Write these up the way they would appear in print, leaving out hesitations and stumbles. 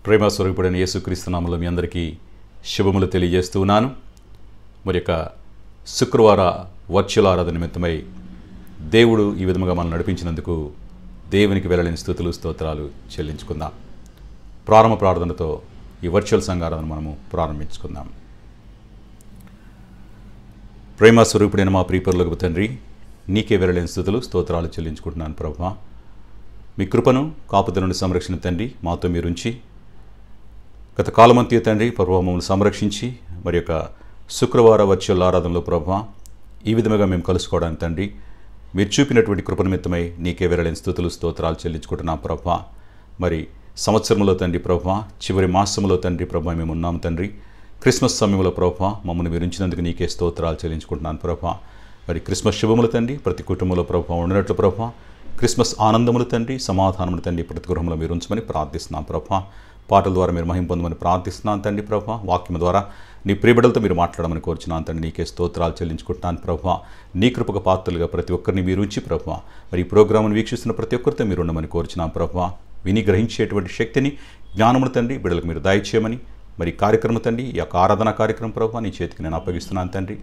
ప్రేమ స్వరూపుడైన యేసుక్రీస్తు నామములో మీ అందరికీ శుభములు తెలియజేస్తూ ఉన్నాను. మరి యొక్క శుక్రవార వర్చువల్ ఆరాధన నిమిత్తమై దేవుడు ఈ విధముగా మనం నడిపించినందుకు దేవునికి వెళ్ళలేని స్తుతులు స్తోత్రాలు చెల్లించుకుందాం. ప్రారంభ ప్రార్థనతో ఈ వర్చువల్ సంఘారాధన మనము ప్రారంభించుకుందాం. ప్రేమ స్వరూపుడైన మా ప్రియపరులకు తండ్రి, నీకే వెళ్ళలేని స్తుతులు స్తోత్రాలు చెల్లించుకుంటున్నాను. ప్రభువా, మీ కృపను కాపుదలను సంరక్షణ తండ్రి మాతో మీరుంచి గత కాలమంతా తండ్రి ప్రభువా మమ్మల్ని సంరక్షించి మరి యొక్క శుక్రవార వర్చువల్ ఆరాధనలో ప్రభువా ఈ విధముగా మేము కలుసుకోవడానికి తండ్రి మీరు చూపినటువంటి కృప నిమిత్తమై నీకే వెళ్ళలేని స్తుతులు స్తోత్రాలు చెల్లించుకుంటున్నాం. ప్రభువా, మరి సంవత్సరంలో తండ్రి ప్రభువా చివరి మాసంలో తండ్రి ప్రభువా మేము ఉన్నాము తండ్రి. క్రిస్మస్ సమయంలో ప్రభువా మమ్మల్ని మీరు ఉంచినందుకు నీకే స్తోత్రాలు చెల్లించుకుంటున్నాను. ప్రభువా, మరి క్రిస్మస్ శుభములు తండ్రి ప్రతి కుటుంబంలో ప్రభువా ఉండినట్లు ప్రభువా క్రిస్మస్ ఆనందములు తండ్రి సమాధానములు తండ్రి ప్రతి గృహంలో మీరు ఉంచమని ప్రార్థిస్తున్నాం. ప్రభువా, పాటల ద్వారా మీరు మహిమ పొందమని ప్రార్థిస్తున్నాను తండ్రి. ప్రభువా, వాక్యం ద్వారా నీ ప్రియబిడ్డలతో మీరు మాట్లాడమని కోరుచున్నాను తండ్రి. నీకే స్తోత్రాలు చెల్లించుకుంటున్నాను. ప్రభువా, నీ కృపకు పాత్రలుగా ప్రతి ఒక్కరిని మీరు ఉంచి ప్రభువా మరి ఈ ప్రోగ్రామ్ను వీక్షిస్తున్న ప్రతి ఒక్కరితో మీరు ఉండమని కోరుచున్నాను. ప్రభువా, విని గ్రహించేటువంటి శక్తిని జ్ఞానమును తండ్రి బిడ్డలకు మీరు దయచేయమని మరి కార్యక్రమం తండ్రి ఈ యొక్క ఆరాధన కార్యక్రమం ప్రభువా నీ చేతికి నేను అప్పగిస్తున్నాను తండ్రి.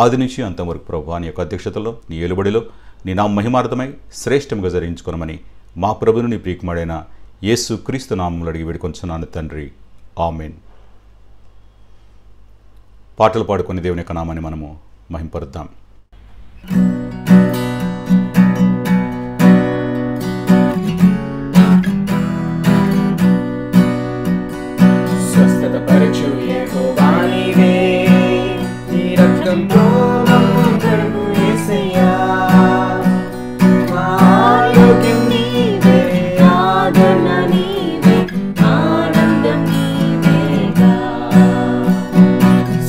ఆది నుంచి అంతవరకు ప్రభువా నీ యొక్క అధ్యక్షతలో నీ ఏలుబడిలో నీ నా మహిమార్థమై శ్రేష్టంగా జరిగించుకోనమని మా ప్రభువును నీ ప్రియకుమారుడైన యేసు క్రీస్తు నామములో అడిగి వేడుకొంచున్నాను తండ్రి. ఆమేన్. పాటలు పాడుకుని దేవుని యొక్క నామాన్ని మనము మహింపరుద్దాం. స్వస్థత పరచు యెహోవా నీవే, నీ రక్తంతో మమ్ము కడుగు యేసయ్యా. మా ఆరోగ్యం నీవే, ఆదరణ నీవే, ఆనందం నీవేగా.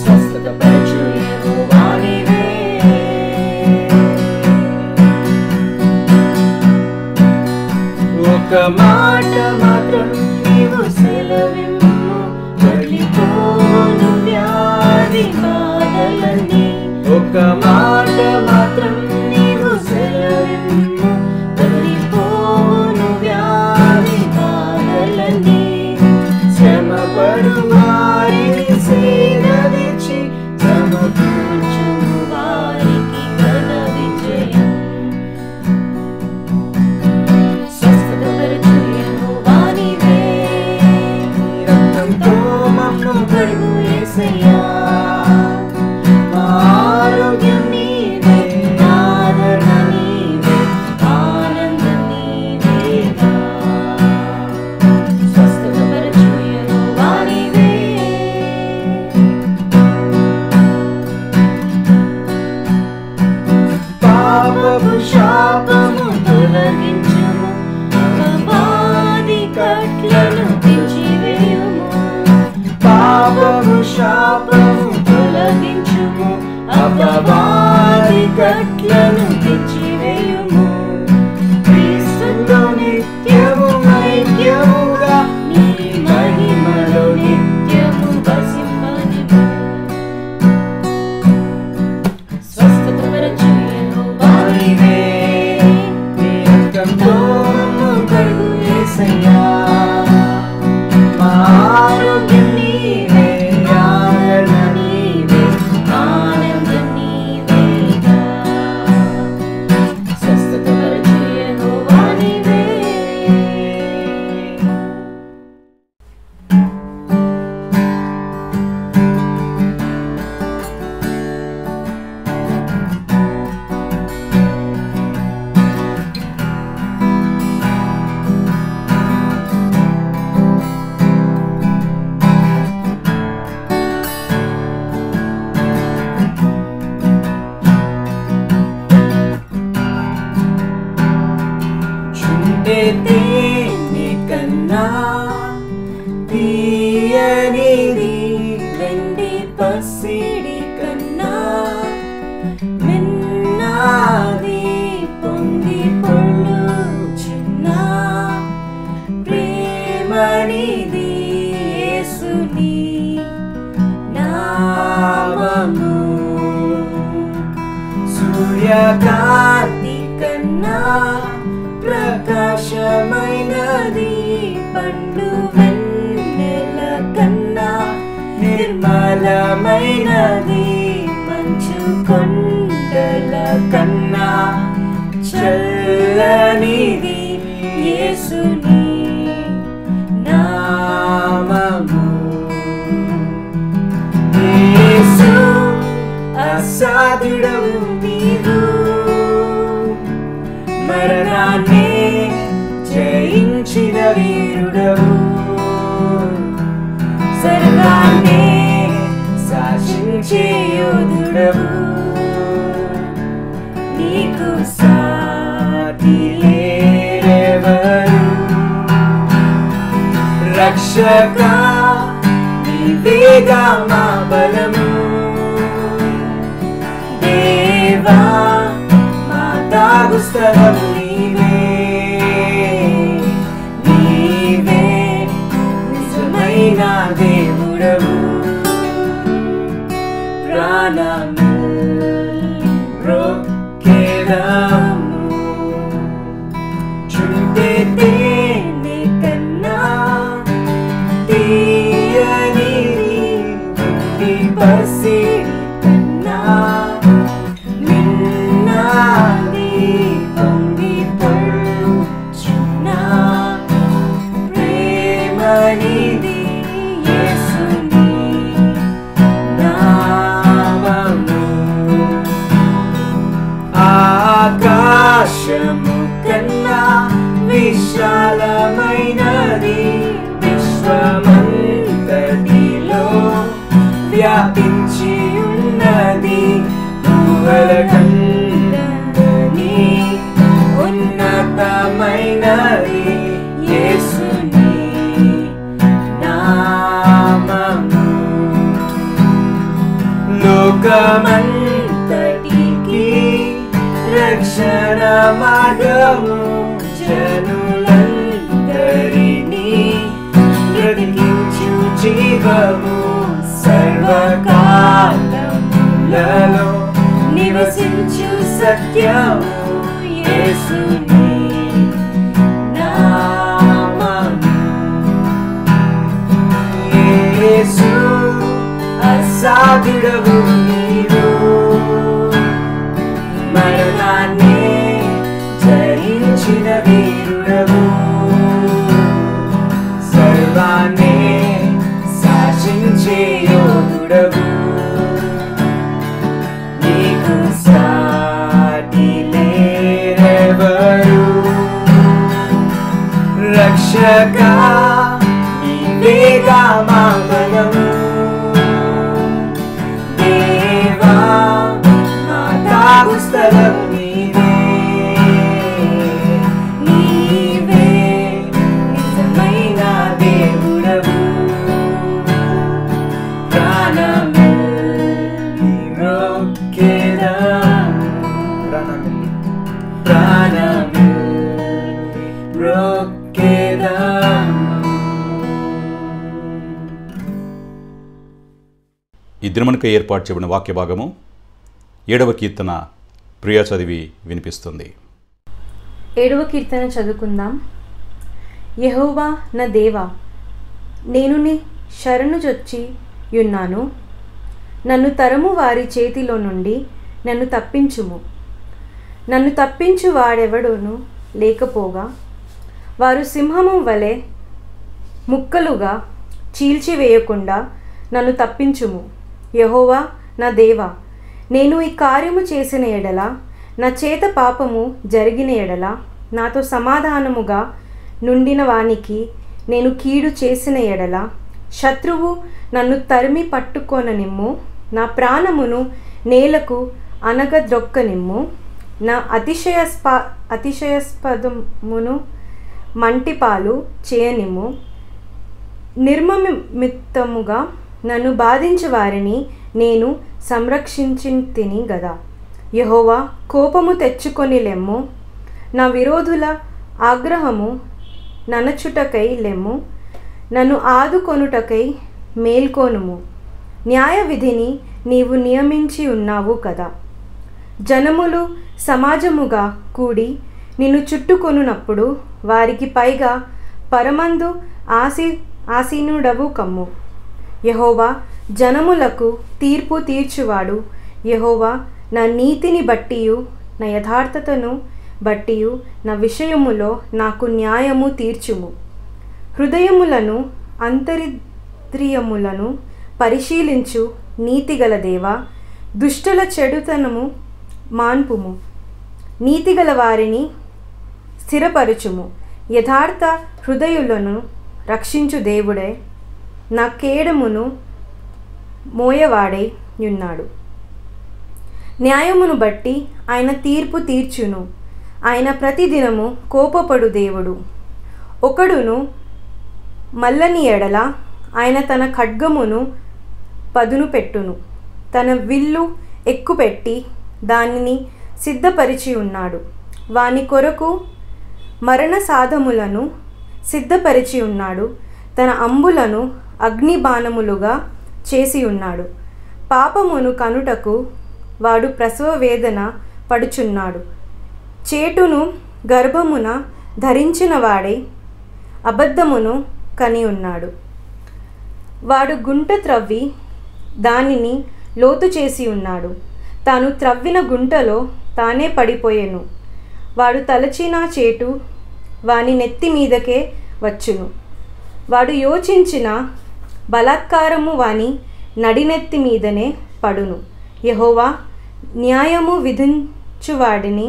స్వస్థత పరచు యెహోవా నీవే. ఒక మాట మాత్రం నీవు సెలవిమ్ము, వెళ్ళిపోను వ్యాధి బాధలన్నీ. ఒక మాట మాత్రం నీవు సెలవిమ్ము, వెళ్ళిపోను వ్యాధి బాధలన్నీ. శ్రమపడు వారిని సేదవిచ్చి, సమకూర్చుము వారికి ఘన విజయం. స్వస్థతపరచు యెహోవా నీవే, నీ రక్తంతో మమ్ము కడుగు యేసయ్యా. మా ఆరోగ్యం నీవే, ఆదరణ నీవే, ఆనందం నీవేగా. స్వస్థతపరచు యెహోవా నీవే. పాపపు శాపము తొలగించుము, అపవాది కట్లను తెంచివేయుము. పాపపు శాపము తొలగించుము, అపవాది కట్లను తెంచివేయుము. క్రీస్తుతో నిత్యము ఐక్యముగా, నీ మహిమలో నిత్యము వసింపనివ్వు. స్వస్థతపరచు యెహోవా నీవే, నీ రక్తంతో మమ్ము కడుగు యేసయ్యా. మా ఆరోగ్యం నీవే, ఆదరణ నీవే, ఆనందం నీవేగా. స్వస్థతపరచు యెహోవా నీవే. చుంటే తేనె కన్నా తీయనిది, వెండి పసిడి కన్నా మిన్నాది. పొంగి పొర్లుచున్న ప్రేమనిది యేసుని నామము. సూర్యకాంతి కన్నా ప్రకాశమైనది పండు వెన్నెల అందమైనది మంచు కొండల కన్నా చల్లనిది యేసుని నామము. యేసు అసాధ్యుడవు నీవు, మరణాన్ని జయించిన వీరుడవు, సర్వాన్ని శాసించే యోధుడవు. నీకు సాటి లేరెవరు, రక్షక నీవేగా మా బలము. దేవా మా తాగు స్థలం నీవే, నీవే నిజమైన దేవుడవు. ప్రాణము బ్రొక్కెదము, చుంటే తేనె కన్నా తీయనిది, పుట్టి పసిడి కన్నా మిన్నది, పొంగి పొర్లుచున్న ప్రేమనిది యేసుని నామము. ఆకాశము కన్నా విశాలమైనది, విశ్వమంతటిలో వ్యాపించి ఉన్నది, ఊహల కందని ఉన్నతమైనది యేసుని నామము. లోకమంతటికి రక్షణ మార్గము, జనులందరినీ బ్రతికించు జీవము, సర్వకాలములలో నివసించు సత్యము యేసుని నామము. యేసు అసాధ్యుడవు నీవు, మరణాన్ని జయించిన వీరుడవు, సర్వాన్ని శాసించే యోధుడవు. నీకు సాటి లేరెవరు, రక్షక నీవేగా మా బలము. దేవా మా తాగు స్థలం నీవే, నీవే నిజమైన దేవుడవు. ప్రాణమెల్లి మ్రొక్కెదము, ప్రాణమెల్లి మ్రొక్కెదము. ఈ దినమునకై ఏర్పాటు చేయబడిన వాక్య భాగము 7వ కీర్తన ప్రియా చదివి వినిపిస్తుంది. 7వ కీర్తన చదువుకుందాం. యెహోవా నా దేవా, నేను నీ శరణు జొచ్చి యున్నాను. నన్ను తరము వారి చేతిలో నుండి నన్ను తప్పించుము. నన్ను తప్పించు వాడెవడును లేకపోగా, వారు సింహము వలె ముక్కలుగా చీల్చివేయకుండా నన్ను తప్పించుము. యెహోవా నా దేవా, నేను ఈ కార్యము చేసిన ఎడల, నా చేత పాపము జరిగిన ఎడల, నాతో సమాధానముగా నుండిన వానికి నేను కీడు చేసిన ఎడల, శత్రువు నన్ను తరిమి పట్టుకొననిమ్ము. నా ప్రాణమును నేలకు అనగద్రొక్కనిమ్ము. నా అతిశయాస్పదమును మంటిపాలు చేయనిమ్ము. నిర్మమిత్తముగా నన్ను బాధించు వారిని నేను సంరక్షించితిని గదా. యెహోవా కోపము తెచ్చుకొని లెమ్ము. నా విరోధుల ఆగ్రహము ననచుటకై లెమ్ము. నన్ను ఆదుకొనుటకై మేల్కొనుము. న్యాయ విధిని నీవు నియమించి ఉన్నావు కదా. జనములు సమాజముగా కూడి నిన్ను చుట్టుకొనున్నప్పుడు వారికి పైగా పరమందు ఆసీనుడవు కమ్ము. యెహోవా జనములకు తీర్పు తీర్చువాడు. యెహోవా నా నీతిని బట్టియు నా యథార్థతను బట్టియు నా విషయములో నాకు న్యాయము తీర్చుము. హృదయములను అంతరింద్రియములను పరిశీలించు నీతిగల దేవా, దుష్టుల చెడుతనము మాన్పుము. నీతిగల వారిని స్థిరపరచుము. యథార్థ హృదయులను రక్షించు దేవుడే నా కేడమును మోయవాడై ఉన్నాడు. న్యాయమును బట్టి ఆయన తీర్పు తీర్చును. ఆయన ప్రతిదినము కోపపడు దేవుడు. ఒకడును మల్లని ఎడల ఆయన తన ఖడ్గమును పదును పెట్టును. తన విల్లు ఎక్కుపెట్టి దానిని సిద్ధపరిచి ఉన్నాడు. వాని కొరకు మరణ సాధములను సిద్ధపరిచి ఉన్నాడు. తన అంబులను అగ్నిబాణములుగా చేసి ఉన్నాడు. పాపమును కనుటకు వాడు ప్రసవ వేదన పడుచున్నాడు. చేటును గర్భమున ధరించిన వాడై అబద్ధమును కని ఉన్నాడు. వాడు గుంట త్రవ్వి దానిని లోతు చేసి ఉన్నాడు. తాను త్రవ్విన గుంటలో తానే పడిపోయెను. వాడు తలచిన చేటు వాని నెత్తి మీదకే వచ్చును. వాడు యోచించిన బలాత్కారము వాని నడినెత్తి మీదనే పడును. యెహోవా న్యాయము విధించువాడిని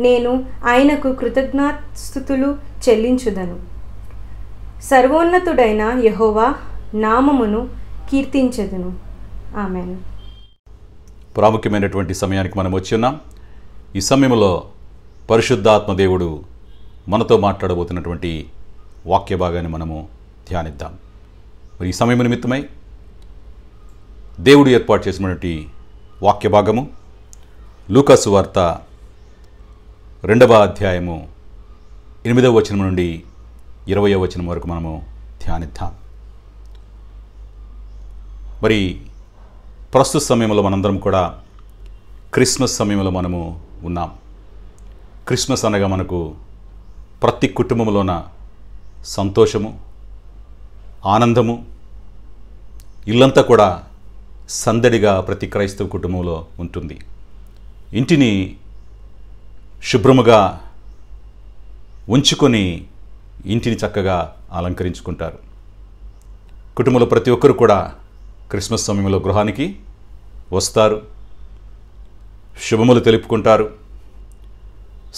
నేను ఆయనకు కృతజ్ఞాస్తుతులు చెల్లించుదను. సర్వోన్నతుడైన యెహోవా నామమును కీర్తించదును. ఆమేన్. ప్రాముఖ్యమైనటువంటి సమయానికి మనం వచ్చి ఉన్నాం. ఈ సమయంలో పరిశుద్ధాత్మ దేవుడు మనతో మాట్లాడబోతున్నటువంటి వాక్య భాగాన్ని మనము ధ్యానిద్దాం. మరి ఈ సమయం నిమిత్తమై దేవుడు ఏర్పాటు చేసినటువంటి వాక్య భాగము లూకా సువార్త 2వ అధ్యాయము 8వ వచనం నుండి 20వ వచనం వరకు మనము ధ్యానిద్దాం. మరి ప్రస్తుత సమయంలో మనందరం కూడా క్రిస్మస్ సమయంలో మనము ఉన్నాం. క్రిస్మస్ అనగా మనకు ప్రతి కుటుంబంలోన సంతోషము, ఆనందము, ఇల్లంతా కూడా సందడిగా ప్రతి క్రైస్తవ కుటుంబంలో ఉంటుంది. ఇంటిని శుభ్రముగా ఉంచుకొని ఇంటిని చక్కగా అలంకరించుకుంటారు. కుటుంబంలో ప్రతి ఒక్కరు కూడా క్రిస్మస్ సమయంలో గృహానికి వస్తారు, శుభములు తెలుపుకుంటారు,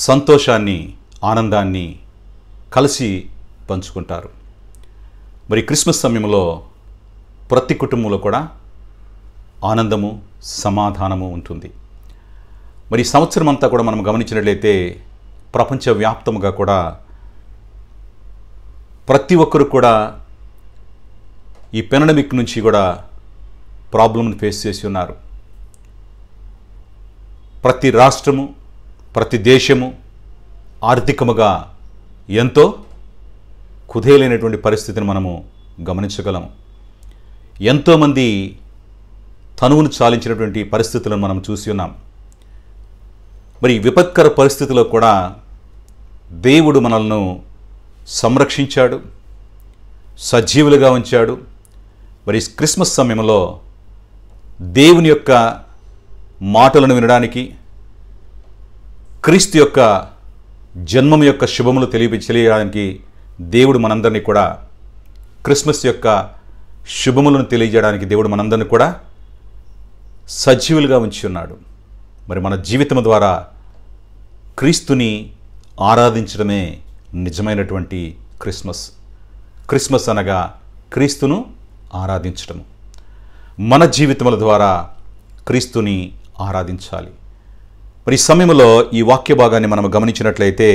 సంతోషాన్ని, ఆనందాన్ని కలిసి పంచుకుంటారు. మరి క్రిస్మస్ సమయంలో ప్రతి కుటుంబంలో కూడా ఆనందము, సమాధానము ఉంటుంది. మరి ఈ సంవత్సరం అంతా కూడా మనం గమనించినట్లయితే ప్రపంచవ్యాప్తముగా కూడా ప్రతి ఒక్కరు కూడా ఈ పెండమిక్ నుంచి కూడా ప్రాబ్లంను ఫేస్ చేసి ఉన్నారు. ప్రతి రాష్ట్రము, ప్రతి దేశము ఆర్థికముగా ఎంతో కుదేలైనటువంటి పరిస్థితిని మనము గమనించగలము. ఎంతోమంది తనువును చాలించినటువంటి పరిస్థితులను మనం చూసి ఉన్నాం. మరి విపత్కర పరిస్థితిలో కూడా దేవుడు మనల్ని సంరక్షించాడు, సజీవులుగా ఉంచాడు. మరి క్రిస్మస్ సమయంలో దేవుని యొక్క మాటలను వినడానికి, క్రీస్తు యొక్క జన్మం యొక్క శుభములు తెలియజేయడానికి దేవుడు మనందరినీ కూడా, క్రిస్మస్ యొక్క శుభములను తెలియజేయడానికి దేవుడు మనందరినీ కూడా సజీవులుగా ఉంచి ఉన్నాడు. మరి మన జీవితం ద్వారా క్రీస్తుని ఆరాధించడమే నిజమైనటువంటి క్రిస్మస్. క్రిస్మస్ అనగా క్రీస్తును ఆరాధించడం. మన జీవితముల ద్వారా క్రీస్తుని ఆరాధించాలి. మరి ఈ సమయంలో ఈ వాక్య భాగాన్ని మనం గమనించినట్లయితే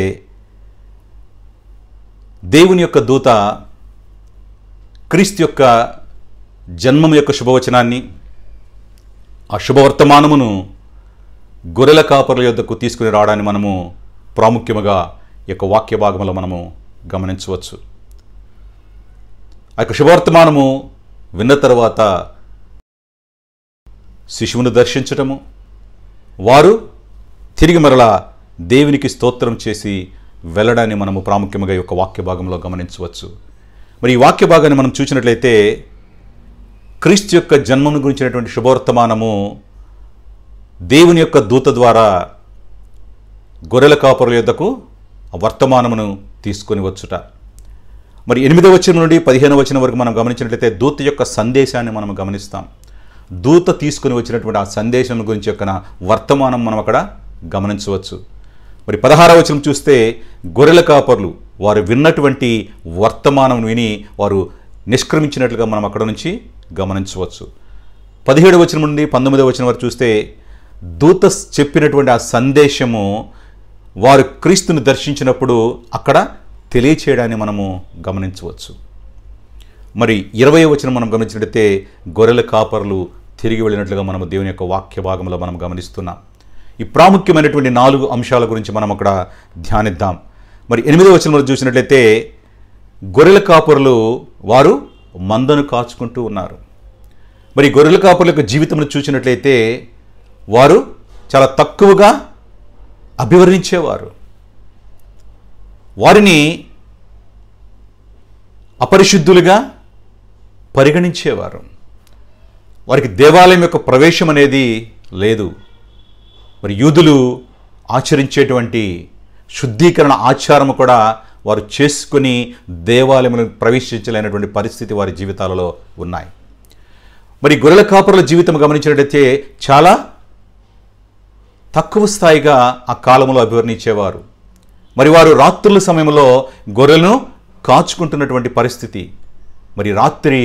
దేవుని యొక్క దూత క్రీస్తు యొక్క జన్మం యొక్క శుభవచనాన్ని, ఆ శుభవర్తమానమును గొర్రెల కాపరుల యొద్దకు తీసుకుని రావడాన్ని మనము ప్రాముఖ్యముగా ఈ యొక్క వాక్య భాగంలో మనము గమనించవచ్చు. ఆ యొక్క శుభవర్తమానము విన్న తర్వాత శిశువును దర్శించటము, వారు తిరిగి మరలా దేవునికి స్తోత్రం చేసి వెళ్ళడాన్ని మనము ప్రాముఖ్యంగా ఈ యొక్క వాక్య భాగంలో గమనించవచ్చు. మరి ఈ వాక్య భాగాన్ని మనం చూసినట్లయితే క్రీస్తు యొక్క జన్మను గురించినటువంటి శుభవర్తమానము దేవుని యొక్క దూత ద్వారా గొర్రెల కాపరుల యొద్దకు ఆ వర్తమానమును తీసుకొని వచ్చుట. మరి 8వ వచనం నుండి 15వ వచనం వరకు మనం గమనించినట్లయితే దూత యొక్క సందేశాన్ని మనం గమనిస్తాం. దూత తీసుకుని వచ్చినటువంటి ఆ సందేశం గురించి యొక్క వర్తమానం మనం అక్కడ గమనించవచ్చు. మరి 16వ వచనం చూస్తే గొర్రెల కాపరులు వారు విన్నటువంటి వర్తమానం విని వారు నిష్క్రమించినట్లుగా మనం అక్కడ నుంచి గమనించవచ్చు. 17వ వచనం నుండి 19వ వచనం వరకు చూస్తే దూత చెప్పినటువంటి ఆ సందేశము వారు క్రీస్తుని దర్శించినప్పుడు అక్కడ తెలియచేయడాన్ని మనము గమనించవచ్చు. మరి 20వ వచనం మనం గమనించినట్లయితే గొర్రెల కాపరులు తిరిగి వెళ్ళినట్లుగా మనము దేవుని యొక్క వాక్య భాగంలో మనం గమనిస్తున్నాం. ఈ ప్రాముఖ్యమైనటువంటి 4 అంశాల గురించి మనం అక్కడ ధ్యానిద్దాం. మరి 8వ వచనంలో చూసినట్లయితే గొర్రెల కాపరులు వారు మందను కాచుకుంటూ ఉన్నారు. మరి గొర్రెల కాపరుల యొక్క జీవితంలో చూసినట్లయితే వారు చాలా తక్కువగా అభివర్ణించేవారు. వారిని అపరిశుద్ధులుగా పరిగణించేవారు. వారికి దేవాలయం యొక్క ప్రవేశం అనేది లేదు. మరి యూదులు ఆచరించేటువంటి శుద్ధీకరణ ఆచారము కూడా వారు చేసుకుని దేవాలయంలో ప్రవేశించలేనటువంటి పరిస్థితి వారి జీవితాలలో ఉన్నాయి. మరి గొర్రెల కాపరుల జీవితం గమనించినట్లయితే చాలా తక్కువ స్థాయిగా ఆ కాలంలో అభివర్ణించేవారు. మరి వారు రాత్రుల సమయంలో గొర్రెలను కాచుకుంటున్నటువంటి పరిస్థితి. మరి రాత్రి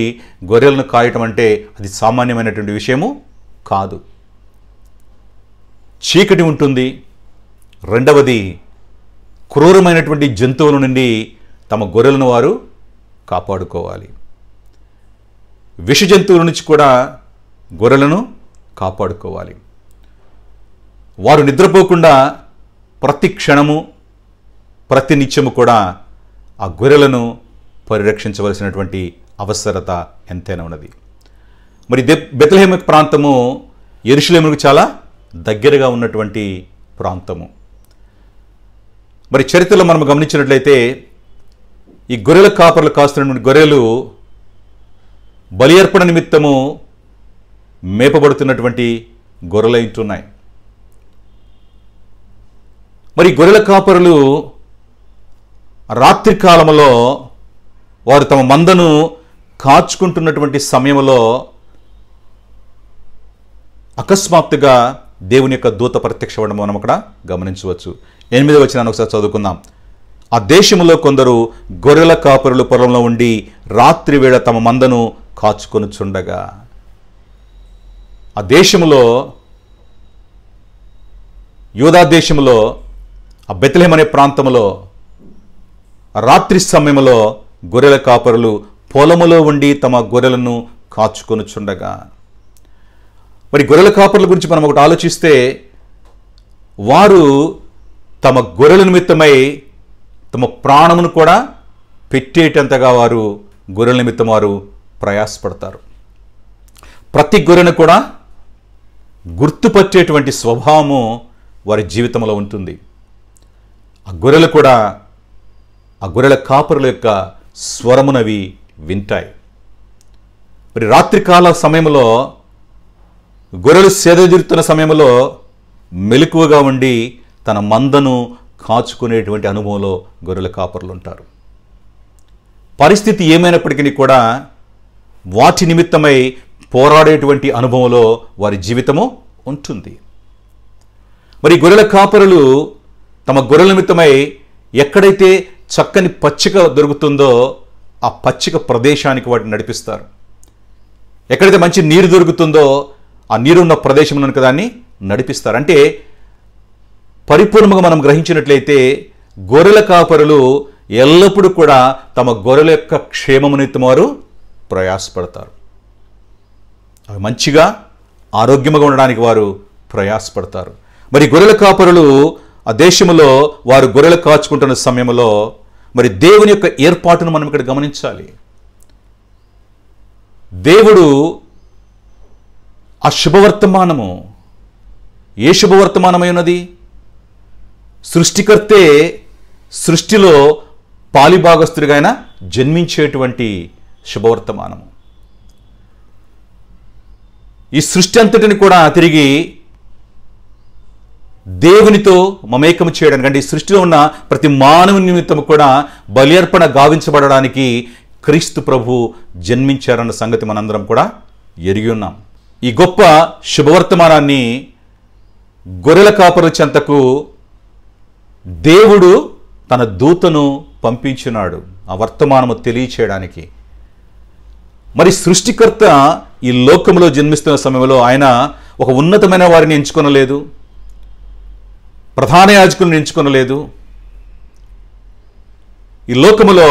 గొర్రెలను కాయటం అంటే అది సామాన్యమైనటువంటి విషయము కాదు. చీకటి ఉంటుంది. రెండవది క్రూరమైనటువంటి జంతువుల నుండి తమ గొర్రెలను వారు కాపాడుకోవాలి. విష జంతువుల నుంచి కూడా గొర్రెలను కాపాడుకోవాలి. వారు నిద్రపోకుండా ప్రతి క్షణము ప్రతి నిత్యము కూడా ఆ గొర్రెలను పరిరక్షించవలసినటువంటి అవసరత ఎంతైనా ఉన్నది. మరి బెత్లెహేము ప్రాంతము యెరూషలేముకు చాలా దగ్గరగా ఉన్నటువంటి ప్రాంతము. మరి చరిత్రలో మనం గమనించినట్లయితే ఈ గొర్రెల కాపర్లు కాస్తున్నటువంటి గొర్రెలు బలి అర్పణ నిమిత్తము మేపబడుతున్నటువంటి గొర్రెలు ఉంటున్నాయి. మరి గొర్రెల కాపరులు రాత్రి కాలంలో వారు తమ మందను కాచుకుంటున్నటువంటి సమయంలో అకస్మాత్తుగా దేవుని యొక్క దూత ప్రత్యక్షమవడం మనం అక్కడ గమనించవచ్చు. 8వ వచనాన్ని ఒకసారి చదువుకుందాం. ఆ దేశంలో కొందరు గొర్రెల కాపరులు పొలంలో ఉండి రాత్రి వేళ తమ మందను కాచుకొనుచుండగా. ఆ దేశంలో యూదా దేశంలో ఆ బెత్లెహేము అనే ప్రాంతంలో రాత్రి సమయంలో గొర్రెల కాపరులు పొలములో ఉండి తమ గొర్రెలను కాచుకొనుచుండగా. మరి గొర్రెల కాపరుల గురించి మనం ఒకటి ఆలోచిస్తే వారు తమ గొర్రెల నిమిత్తమై తమ ప్రాణమును కూడా పెట్టేటంతగా వారు గొర్రెల నిమిత్తం వారు ప్రయాసపడతారు. ప్రతి గొర్రెను కూడా గుర్తుపట్టేటువంటి స్వభావము వారి జీవితంలో ఉంటుంది. ఆ గొర్రెలు కూడా ఆ గొర్రెల కాపరుల యొక్క స్వరమునవి వింటాయి. మరి రాత్రికాల సమయంలో గొర్రెలు సేదతీరుతున్న సమయంలో మెలకువగా ఉండి తన మందను కాచుకునేటువంటి అనుభవంలో గొర్రెల కాపరులు ఉంటారు. పరిస్థితి ఏమైనప్పటికీ కూడా వాటి నిమిత్తమై పోరాడేటువంటి అనుభవంలో వారి జీవితము ఉంటుంది. మరి గొర్రెల కాపరులు తమ గొర్రెల నిమిత్తమై ఎక్కడైతే చక్కని పచ్చిక దొరుకుతుందో ఆ పచ్చిక ప్రదేశానికి వాటిని నడిపిస్తారు. ఎక్కడైతే మంచి నీరు దొరుకుతుందో ఆ నీరున్న ప్రదేశంలోనికి దాన్ని నడిపిస్తారు. అంటే పరిపూర్ణంగా మనం గ్రహించినట్లయితే గొర్రెల కాపరులు ఎల్లప్పుడూ కూడా తమ గొర్రెల యొక్క క్షేమము నిమిత్తం వారు ప్రయాసపడతారు. అవి మంచిగా ఆరోగ్యంగా ఉండడానికి వారు ప్రయాసపడతారు. మరి గొర్రెల కాపరులు ఆ దేశంలో వారు గొర్రెలు కాచుకుంటున్న సమయంలో మరి దేవుని యొక్క ఏర్పాటును మనం ఇక్కడ గమనించాలి. దేవుడు ఆ శుభవర్తమానము ఏ శుభవర్తమానమై ఉన్నది? సృష్టికర్తే సృష్టిలో పాలిభాగస్తుడిగా ఆయన జన్మించేటువంటి శుభవర్తమానము. ఈ సృష్టి అంతటిని కూడా తిరిగి దేవునితో మమేకం చేయడానికి, అంటే ఈ సృష్టిలో ఉన్న ప్రతి మానవుని నిమిత్తం కూడా బలి అర్పణ గావించబడడానికి క్రీస్తు ప్రభు జన్మించారన్న సంగతి మనందరం కూడా ఎరిగి ఉన్నాం. ఈ గొప్ప శుభవర్తమానాన్ని గొర్రెల కాపరుల చెంతకు దేవుడు తన దూతను పంపించున్నాడు ఆ వర్తమానము తెలియచేయడానికి. మరి సృష్టికర్త ఈ లోకంలో జన్మిస్తున్న సమయంలో ఆయన ఒక ఉన్నతమైన వారిని ఎంచుకొనలేదు, ప్రధాన యాజకులను ఎంచుకొనలేదు. ఈ లోకములో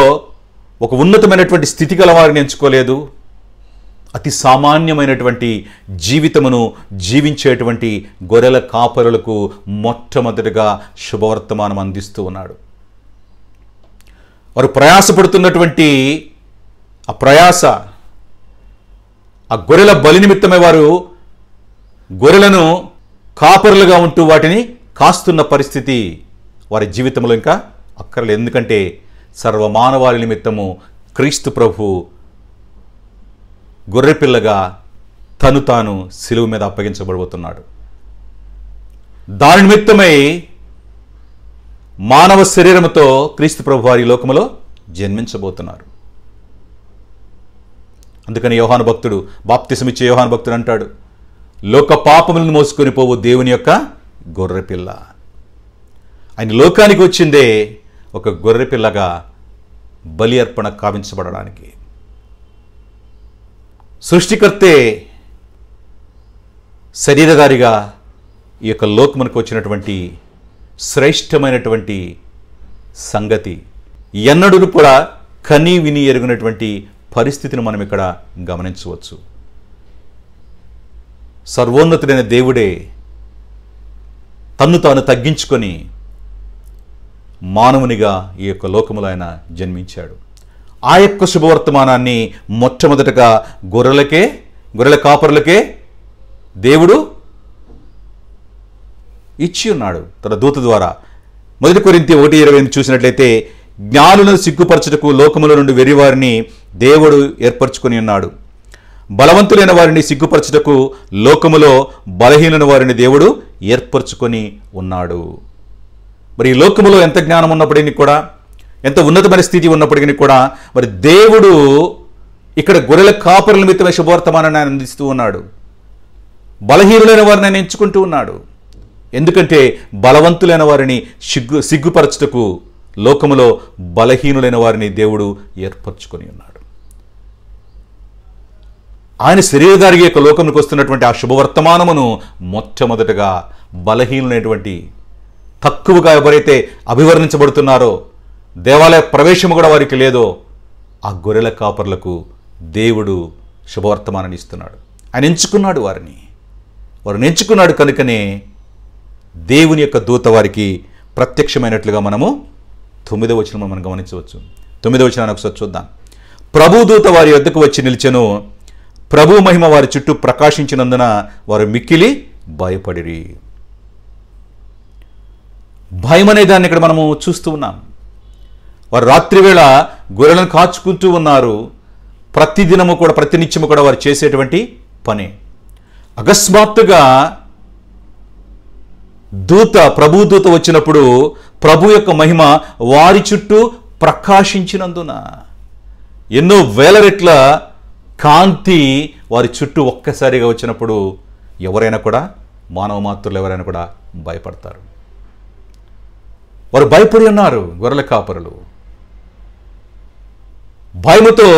ఒక ఉన్నతమైనటువంటి స్థితి గల వారిని ఎంచుకోలేదు. అతి సామాన్యమైనటువంటి జీవితమును జీవించేటువంటి గొర్రెల కాపరులకు మొట్టమొదటిగా శుభవర్తమానం అందిస్తూ ఉన్నాడు. వారు ప్రయాసపడుతున్నటువంటి ఆ ప్రయాస, ఆ గొర్రెల బలి నిమిత్తమే వారు గొర్రెలను కాపరులుగా ఉంటూ వాటిని కాస్తున్న పరిస్థితి వారి జీవితంలో ఇంకా అక్కర్లేదు. ఎందుకంటే సర్వమానవాళి నిమిత్తము క్రీస్తు ప్రభు గొర్రెపిల్లగా తను తాను శిలువ మీద అప్పగించబడబోతున్నాడు. దాని నిమిత్తమై మానవ శరీరముతో క్రీస్తు ప్రభు వారి లోకములో జన్మించబోతున్నారు. అందుకని యోహాను భక్తుడు, బాప్తిసమిచ్చే యోహాను భక్తుడు అంటాడు, లోక పాపములను మోసుకొని పోవు దేవుని యొక్క గొర్రెపిల్ల. ఆయన లోకానికి వచ్చిందే ఒక గొర్రెపిల్లగా బలి అర్పణ కావించబడడానికి. సృష్టికర్తే శరీరధారిగా ఈ యొక్క లోకమునకు వచ్చినటువంటి శ్రేష్టమైనటువంటి సంగతి ఎన్నడూ కూడా కని విని ఎరుగునటువంటి పరిస్థితిని మనం ఇక్కడ గమనించవచ్చు. సర్వోన్నతుడైన దేవుడే తన్ను తాను తగ్గించుకొని మానవునిగా ఈ యొక్క లోకములో ఆయన జన్మించాడు. ఆ యొక్క శుభవర్తమానాన్ని మొట్టమొదటగా గొర్రెల కాపరులకే దేవుడు ఇచ్చి ఉన్నాడు తన దూత ద్వారా. 1 కొరింథీ 1:20 చూసినట్లయితే, జ్ఞానులను సిగ్గుపరచుటకు లోకముల నుండి వెర్రివారిని దేవుడు ఏర్పరచుకొని ఉన్నాడు, బలవంతులైన వారిని సిగ్గుపరచుటకు లోకములో బలహీనమైన వారిని దేవుడు ఏర్పరచుకొని ఉన్నాడు. మరి ఈ లోకములో ఎంత జ్ఞానం ఉన్నప్పటికీ కూడా, ఎంత ఉన్నతమైన స్థితి ఉన్నప్పటికీ కూడా, మరి దేవుడు ఇక్కడ గొర్రెల కాపరుల నిమిత్తమే శుభవర్తమానాన్ని అందిస్తూ ఉన్నాడు. బలహీనులైన వారిని ఆయన ఎంచుకుంటూ ఉన్నాడు. ఎందుకంటే బలవంతులైన వారిని సిగ్గుపరచుటకు లోకములో బలహీనులైన వారిని దేవుడు ఏర్పరచుకొని ఉన్నాడు. ఆయన శరీరధారి యొక్క లోకంలోకి వస్తున్నటువంటి ఆ శుభవర్తమానమును మొట్టమొదటగా బలహీనులైనటువంటి, తక్కువగా ఎవరైతే అభివర్ణించబడుతున్నారో, దేవాలయ ప్రవేశము కూడా వారికి లేదో, ఆ గొర్రెల కాపర్లకు దేవుడు శుభవర్తమానాన్ని ఇస్తున్నాడు. ఆయన ఎంచుకున్నాడు వారిని ఎంచుకున్నాడు కనుకనే దేవుని యొక్క దూత వారికి ప్రత్యక్షమైనట్లుగా మనము 9వ వచనంలో మనం గమనించవచ్చు. 9వ వచనాన్ని ఒకసారి చూద్దాం. ప్రభు దూత వారి వద్దకు వచ్చి నిలిచెను, ప్రభు మహిమ వారి చుట్టూ ప్రకాశించినందున వారు మిక్కిలి భయపడిరి. భయం అనే దాన్ని ఇక్కడ మనము చూస్తూ ఉన్నాం. వారు రాత్రివేళ గొర్రెలను కాచుకుంటూ ఉన్నారు. ప్రతిదినము కూడా, ప్రతినిత్యము కూడా వారు చేసేటువంటి పని. అకస్మాత్తుగా ప్రభు దూత వచ్చినప్పుడు ప్రభు యొక్క మహిమ వారి చుట్టూ ప్రకాశించినందున ఎన్నో వేల రెట్ల కాంతి వారి చుట్టూ ఒక్కసారిగా వచ్చినప్పుడు ఎవరైనా కూడా, మానవ మాతృలు ఎవరైనా కూడా భయపడతారు. వారు భయపడి ఉన్నారు. గొర్రెల కాపరులు భయముతో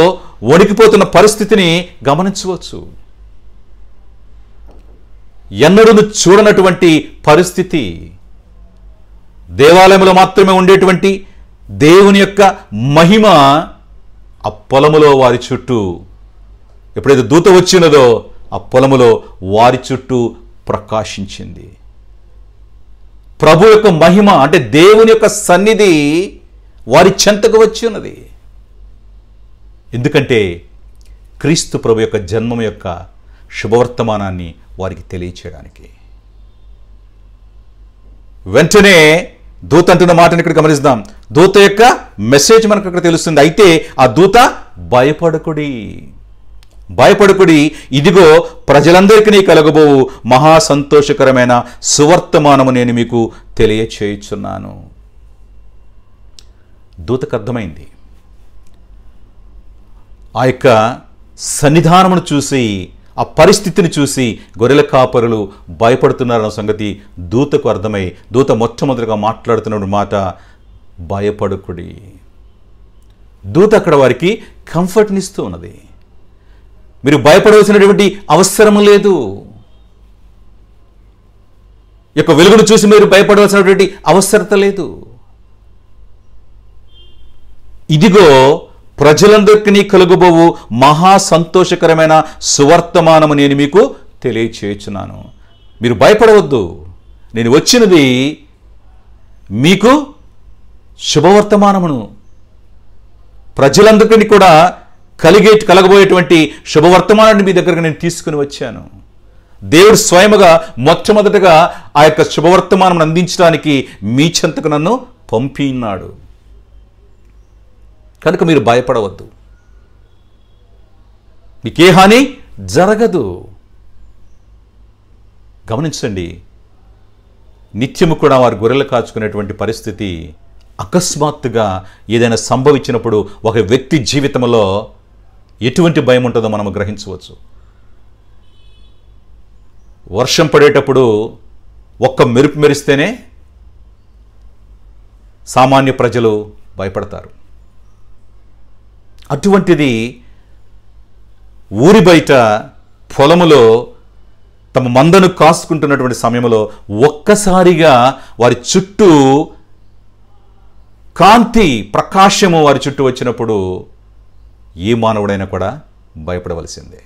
వణికిపోతున్న పరిస్థితిని గమనించవచ్చు. ఎన్నడూ చూడనటువంటి పరిస్థితి. దేవాలయంలో మాత్రమే ఉండేటువంటి దేవుని యొక్క మహిమ ఆ పొలములో వారి చుట్టూ, ఎప్పుడైతే దూత వచ్చినదో ఆ పొలములో వారి చుట్టూ ప్రకాశించింది. ప్రభు యొక్క మహిమ అంటే దేవుని యొక్క సన్నిధి వారి చెంతకు వచ్చి ఉన్నది. ఎందుకంటే క్రీస్తు ప్రభు యొక్క జన్మం యొక్క శుభవర్తమానాన్ని వారికి తెలియచేయడానికి. వెంటనే దూత అంటున్న మాటను ఇక్కడ గమనిస్తాం. దూత యొక్క మెసేజ్ మనకు ఇక్కడ తెలుస్తుంది. అయితే ఆ దూత భయపడకుడి, భయపడకుడి, ఇదిగో ప్రజలందరికీ కలగబోవు మహా సంతోషకరమైన సువర్తమానము నేను మీకు తెలియచేయుచున్నాను. దూతకు అర్థమైంది. ఆ యొక్క సన్నిధానమును చూసి, ఆ పరిస్థితిని చూసి గొర్రెల కాపరులు భయపడుతున్నారన్న సంగతి దూతకు అర్థమై దూత మొట్టమొదటిగా మాట్లాడుతున్న మాట భయపడకుడి. దూత అక్కడ వారికి కంఫర్ట్నిస్తూ ఉన్నది. మీరు భయపడవలసినటువంటి అవసరం లేదు. ఈ యొక్క వెలుగును చూసి మీరు భయపడవలసినటువంటి అవసరత లేదు. ఇదిగో ప్రజలందరికీ కలుగబోవు మహా సంతోషకరమైన సువర్తమానము నేను మీకు తెలియచేయుచున్నాను. మీరు భయపడవద్దు. నేను వచ్చినది మీకు శుభవర్తమానమును, ప్రజలందరికీ కూడా కలగబోయేటువంటి శుభవర్తమానాన్ని మీ దగ్గరకు నేను తీసుకుని వచ్చాను. దేవుడు స్వయముగా మొట్టమొదటగా ఆ యొక్క శుభవర్తమానం అందించడానికి మీ చెంతకు నన్ను పంపినాడు. కనుక మీరు భయపడవద్దు. మీకే హాని జరగదు. గమనించండి, నిత్యము కూడా వారు గొర్రెలు కాచుకునేటువంటి పరిస్థితి అకస్మాత్తుగా ఏదైనా సంభవించినప్పుడు ఒక వ్యక్తి జీవితంలో ఎటువంటి భయం ఉంటుందో మనం గ్రహించవచ్చు. వర్షం పడేటప్పుడు ఒక్క మెరుపు మెరిస్తేనే సామాన్య ప్రజలు భయపడతారు. అటువంటిది ఊరి బయట పొలములో తమ మందను కాసుకుంటున్నటువంటి సమయంలో ఒక్కసారిగా వారి చుట్టూ కాంతి ప్రకాశము వారి చుట్టూ వచ్చినప్పుడు ఏ మానవుడైనా కూడా భయపడవలసిందే.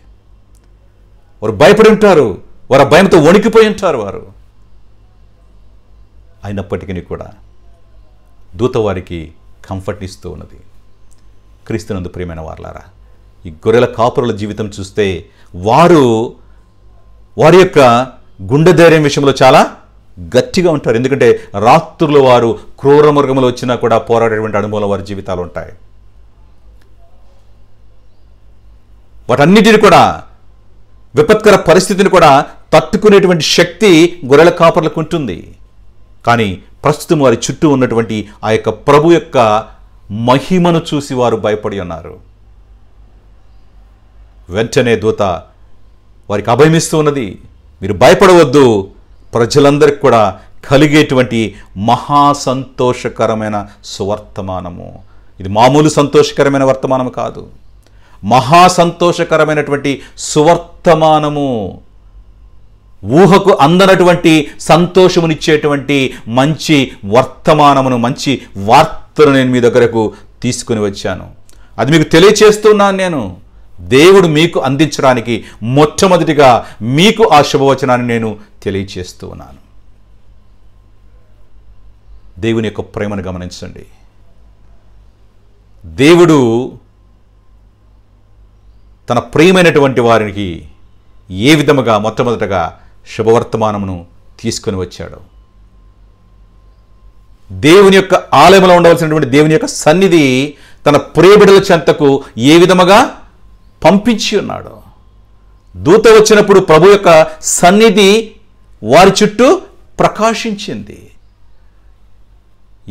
వారు భయపడి ఉంటారు, వారు భయంతో వణికిపోయి ఉంటారు వారు. అయినప్పటికీ కూడా దూత వారికి కంఫర్ట్ ఇస్తూ ఉన్నది. క్రీస్తునందు ప్రియమైన వారలారా, ఈ గొర్రెల కాపురుల జీవితం చూస్తే వారి యొక్క గుండె ధైర్యం విషయంలో చాలా గట్టిగా ఉంటారు. ఎందుకంటే రాత్రులు వారు క్రూర మృగములు వచ్చినా కూడా పోరాడేటువంటి అనుభవం వారి జీవితాలు ఉంటాయి. వాటన్నిటిని కూడా, విపత్కర పరిస్థితిని కూడా తట్టుకునేటువంటి శక్తి గొర్రెల కాపర్లకు ఉంటుంది. కానీ ప్రస్తుతం వారి చుట్టూ ఉన్నటువంటి ఆ యొక్క ప్రభు యొక్క మహిమను చూసి వారు భయపడి ఉన్నారు. వెంటనే దూత వారికి అభయమిస్తూ ఉన్నది. మీరు భయపడవద్దు, ప్రజలందరికీ కూడా కలిగేటువంటి మహా సంతోషకరమైన సువర్తమానము. ఇది మామూలు సంతోషకరమైన వర్తమానము కాదు, మహా సంతోషకరమైనటువంటి సువర్తమానము. ఊహకు అందనటువంటి సంతోషమునిచ్చేటువంటి మంచి వర్తమానమును, మంచి వార్తను నేను మీ దగ్గరకు తీసుకుని వచ్చాను. అది మీకు తెలియచేస్తున్నాను. నేను దేవుడు మీకు అందించడానికి మొట్టమొదటిగా మీకు ఆ శుభవచనాన్ని నేను తెలియచేస్తూ ఉన్నాను. దేవుని యొక్క ప్రేమను గమనించండి. దేవుడు తన ప్రియమైనటువంటి వారికి ఏ విధముగా మొట్టమొదటగా శుభవర్తమానమును తీసుకొని వచ్చాడు. దేవుని యొక్క ఆలయంలో ఉండవలసినటువంటి దేవుని యొక్క సన్నిధి తన ప్రియబిడల చెంతకు ఏ విధముగా పంపించి ఉన్నాడు. దూత వచ్చినప్పుడు ప్రభు యొక్క సన్నిధి వారి చుట్టూ ప్రకాశించింది.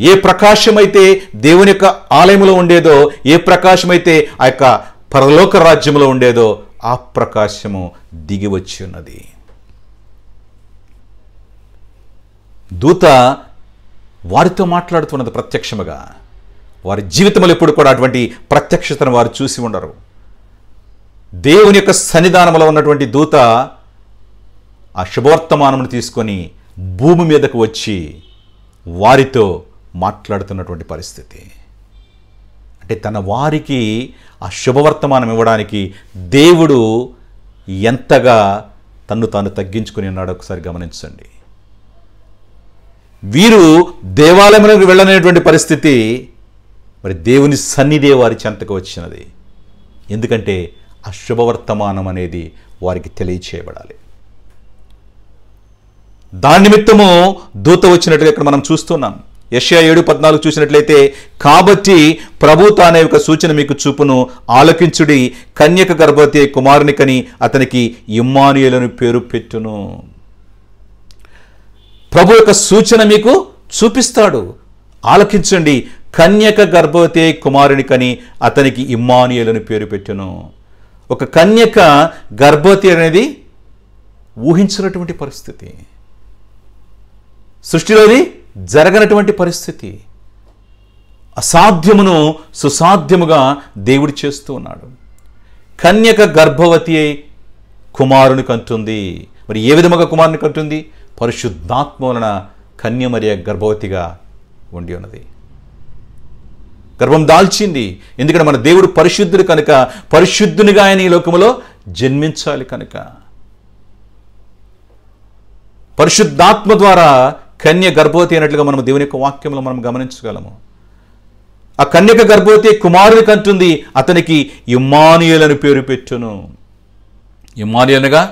ఏ ప్రకాశమైతే దేవుని యొక్క ఆలయంలో ఉండేదో, ఏ ప్రకాశమైతే ఆ యొక్క పరలోక రాజ్యంలో ఉండేదో, ఆ ప్రకాశము దిగి వచ్చి ఉన్నది. దూత వారితో మాట్లాడుతున్నది ప్రత్యక్షముగా. వారి జీవితంలో ఎప్పుడు కూడా అటువంటి ప్రత్యక్షతను వారు చూసి ఉండరు. దేవుని యొక్క సన్నిధానంలో ఉన్నటువంటి దూత ఆ శుభవర్తమానమును తీసుకొని భూమి మీదకు వచ్చి వారితో మాట్లాడుతున్నటువంటి పరిస్థితి. అంటే తన వారికి ఆ శుభవర్తమానం ఇవ్వడానికి దేవుడు ఎంతగా తన్ను తాను తగ్గించుకుని ఉన్నాడో ఒకసారి గమనించండి. వీరు దేవాలయంలోకి వెళ్ళనేటువంటి పరిస్థితి, మరి దేవుని సన్నిధే వారి చెంతకు వచ్చినది. ఎందుకంటే ఆ శుభవర్తమానం అనేది వారికి తెలియచేయబడాలి. దాని నిమిత్తము దూత వచ్చినట్టుగా ఇక్కడ మనం చూస్తున్నాం. యెషయా 7:14 చూసినట్లయితే, కాబట్టి ప్రభు తానే ఒక సూచన మీకు చూపును, ఆలకించుడి, కన్యక గర్భవతి కుమారుని కని అతనికి ఇమ్మానుయేలును పేరు పెట్టును. ప్రభు యొక్క సూచన మీకు చూపిస్తాడు, ఆలకించండి, కన్యక గర్భవతి కుమారుని కని అతనికి ఇమ్మానుయేలును పేరు పెట్టును. ఒక కన్యక గర్భవతి అనేది ఊహించినటువంటి పరిస్థితి, సృష్టిలోని జరగనటువంటి పరిస్థితి. అసాధ్యమును సుసాధ్యముగా దేవుడు చేస్తూ ఉన్నాడు. కన్యక గర్భవతి అయి కుమారుని కంటుంది. మరి ఏ విధముగా కుమారుని కంటుంది? పరిశుద్ధాత్మ వలన కన్యమరియ గర్భవతిగా ఉండి ఉన్నది, గర్భం దాల్చింది. ఎందుకంటే మన దేవుడు పరిశుద్ధుడు కనుక, పరిశుద్ధునిగా ఆయన ఈ లోకములో జన్మించాలి కనుక. పరిశుద్ధాత్మ ద్వారా కన్య గర్భవతి అయినట్లుగా మనం దేవుని యొక్క వాక్యంలో మనం గమనించగలము. ఆ కన్యక గర్భవతి కుమారుని కంటుంది, అతనికి ఇమ్మానుయేలు అని పేరు పెట్టును. ఇమ్మానుయేలు అనగా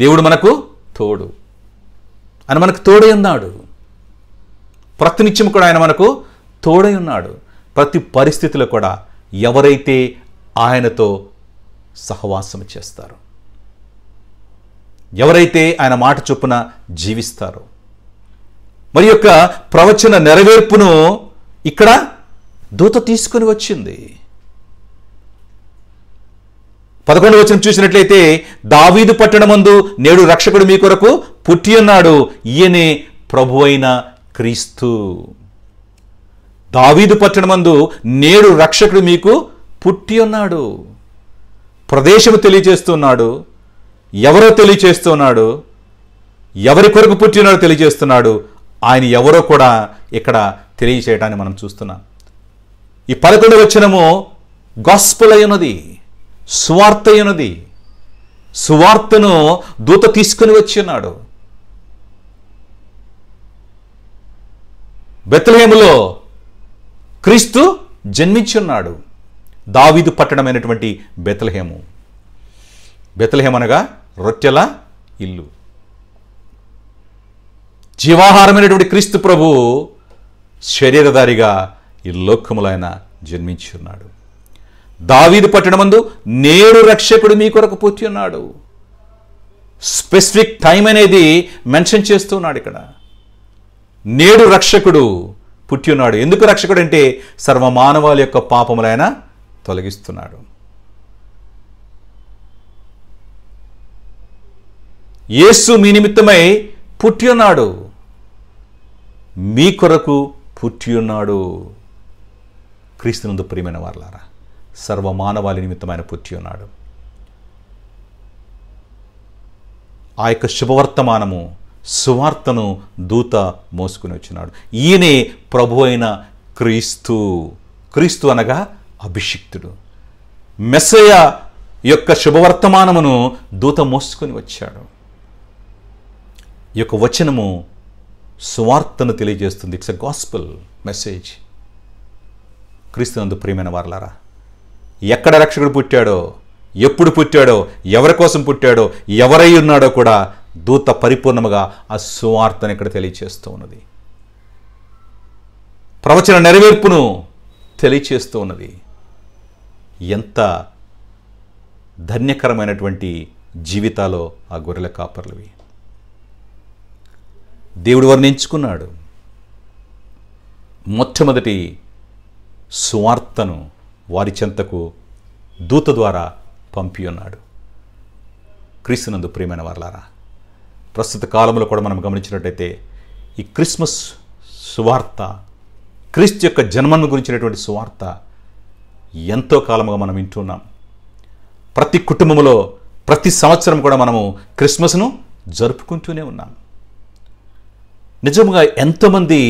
దేవుడు మనకు తోడు, ఆయన మనకు తోడై ఉన్నాడు. ప్రతినిత్యం కూడా ఆయన మనకు తోడై ఉన్నాడు. ప్రతి పరిస్థితిలో కూడా ఎవరైతే ఆయనతో సహవాసం చేస్తారో, ఎవరైతే ఆయన మాట చొప్పున జీవిస్తారో, మరి యొక్క ప్రవచన నెరవేర్పును ఇక్కడ దూత తీసుకొని వచ్చింది. 11వ వచనం చూసినట్లయితే, దావీదు పట్టణమందు నేడు రక్షకుడు మీ కొరకు పుట్టి ఉన్నాడు, ఈయనే ప్రభు అయిన క్రీస్తు. దావీదు పట్టణమందు నేడు రక్షకుడు మీకు పుట్టి ఉన్నాడు. ప్రదేశము తెలియజేస్తున్నాడు, ఎవరో తెలియజేస్తున్నాడు, ఎవరి కొరకు పుట్టి ఉన్నాడో తెలియజేస్తున్నాడు. ఆయన ఎవరో కూడా ఇక్కడ తెలియచేయడాన్ని మనం చూస్తున్నాం. ఈ 11వ వచనము గాస్పెల్ అయి ఉన్నది, సువార్త అయి ఉన్నది. సువార్తను దూత తీసుకుని వచ్చి ఉన్నాడు. బెత్లెహేములో క్రీస్తు జన్మించి ఉన్నాడు. దావీదు పట్టణమైనటువంటి బెత్లెహేము. బెత్లెహేము అనగా రొట్టెల ఇల్లు. జీవాహారమైనటువంటి క్రీస్తు ప్రభు శరీరధారిగా ఈ లోకములో ఆయన జన్మించి ఉన్నాడు. దావీదు పట్టణమందు నేడు రక్షకుడు మీ కొరకు పుట్టి ఉన్నాడు. స్పెసిఫిక్ టైం అనేది మెన్షన్ చేస్తూ ఉన్నాడు ఇక్కడ. నేడు రక్షకుడు పుట్టి ఉన్నాడు. ఎందుకు రక్షకుడు అంటే సర్వమానవాళి యొక్క పాపములైన తొలగిస్తున్నాడు. యేసు మీ నిమిత్తమై పుట్టి ఉన్నాడు, మీ కొరకు పుట్టి ఉన్నాడు. క్రీస్తునందు ప్రియమైన వారలారా, సర్వమానవాళి నిమిత్తమైన పుట్టి ఉన్నాడు. ఆ యొక్క శుభవర్తమానము, సువార్తను దూత మోసుకుని వచ్చినాడు. ఈయనే ప్రభు అయిన క్రీస్తు. క్రీస్తు అనగా అభిషిక్తుడు. మెస్సయ యొక్క శుభవర్తమానమును దూత మోసుకొని వచ్చాడు. ఈ యొక్క వచనము సువార్తను తెలియజేస్తుంది. It's a gospel message. క్రీస్తునందు ప్రియమైన వారలారా, ఎక్కడ రక్షకుడు పుట్టాడో, ఎప్పుడు పుట్టాడో, ఎవరి కోసం పుట్టాడో, ఎవరై ఉన్నాడో కూడా దూత పరిపూర్ణముగా ఆ సువార్తను ఇక్కడ తెలియచేస్తూ ఉన్నది. ప్రవచన నెరవేర్పును తెలియచేస్తూ ఉన్నది. ఎంత ధన్యకరమైనటువంటి జీవితాలో ఆ గొర్రెల కాపర్లవి. దేవుడు వర్ణించుకున్నాడు. మొట్టమొదటి సువార్తను వారి చెంతకు దూత ద్వారా పంపి ఉన్నాడు. క్రీస్తునందు ప్రియమైన వారలారా, ప్రస్తుత కాలంలో కూడా మనం గమనించినట్టయితే ఈ క్రిస్మస్ సువార్త, క్రీస్తు యొక్క జన్మను గురించినటువంటి సువార్త ఎంతో కాలముగా మనం వింటున్నాం. ప్రతి కుటుంబంలో ప్రతి సంవత్సరం కూడా మనము క్రిస్మస్ను జరుపుకుంటూనే ఉన్నాం. నిజంగా ఎంతోమంది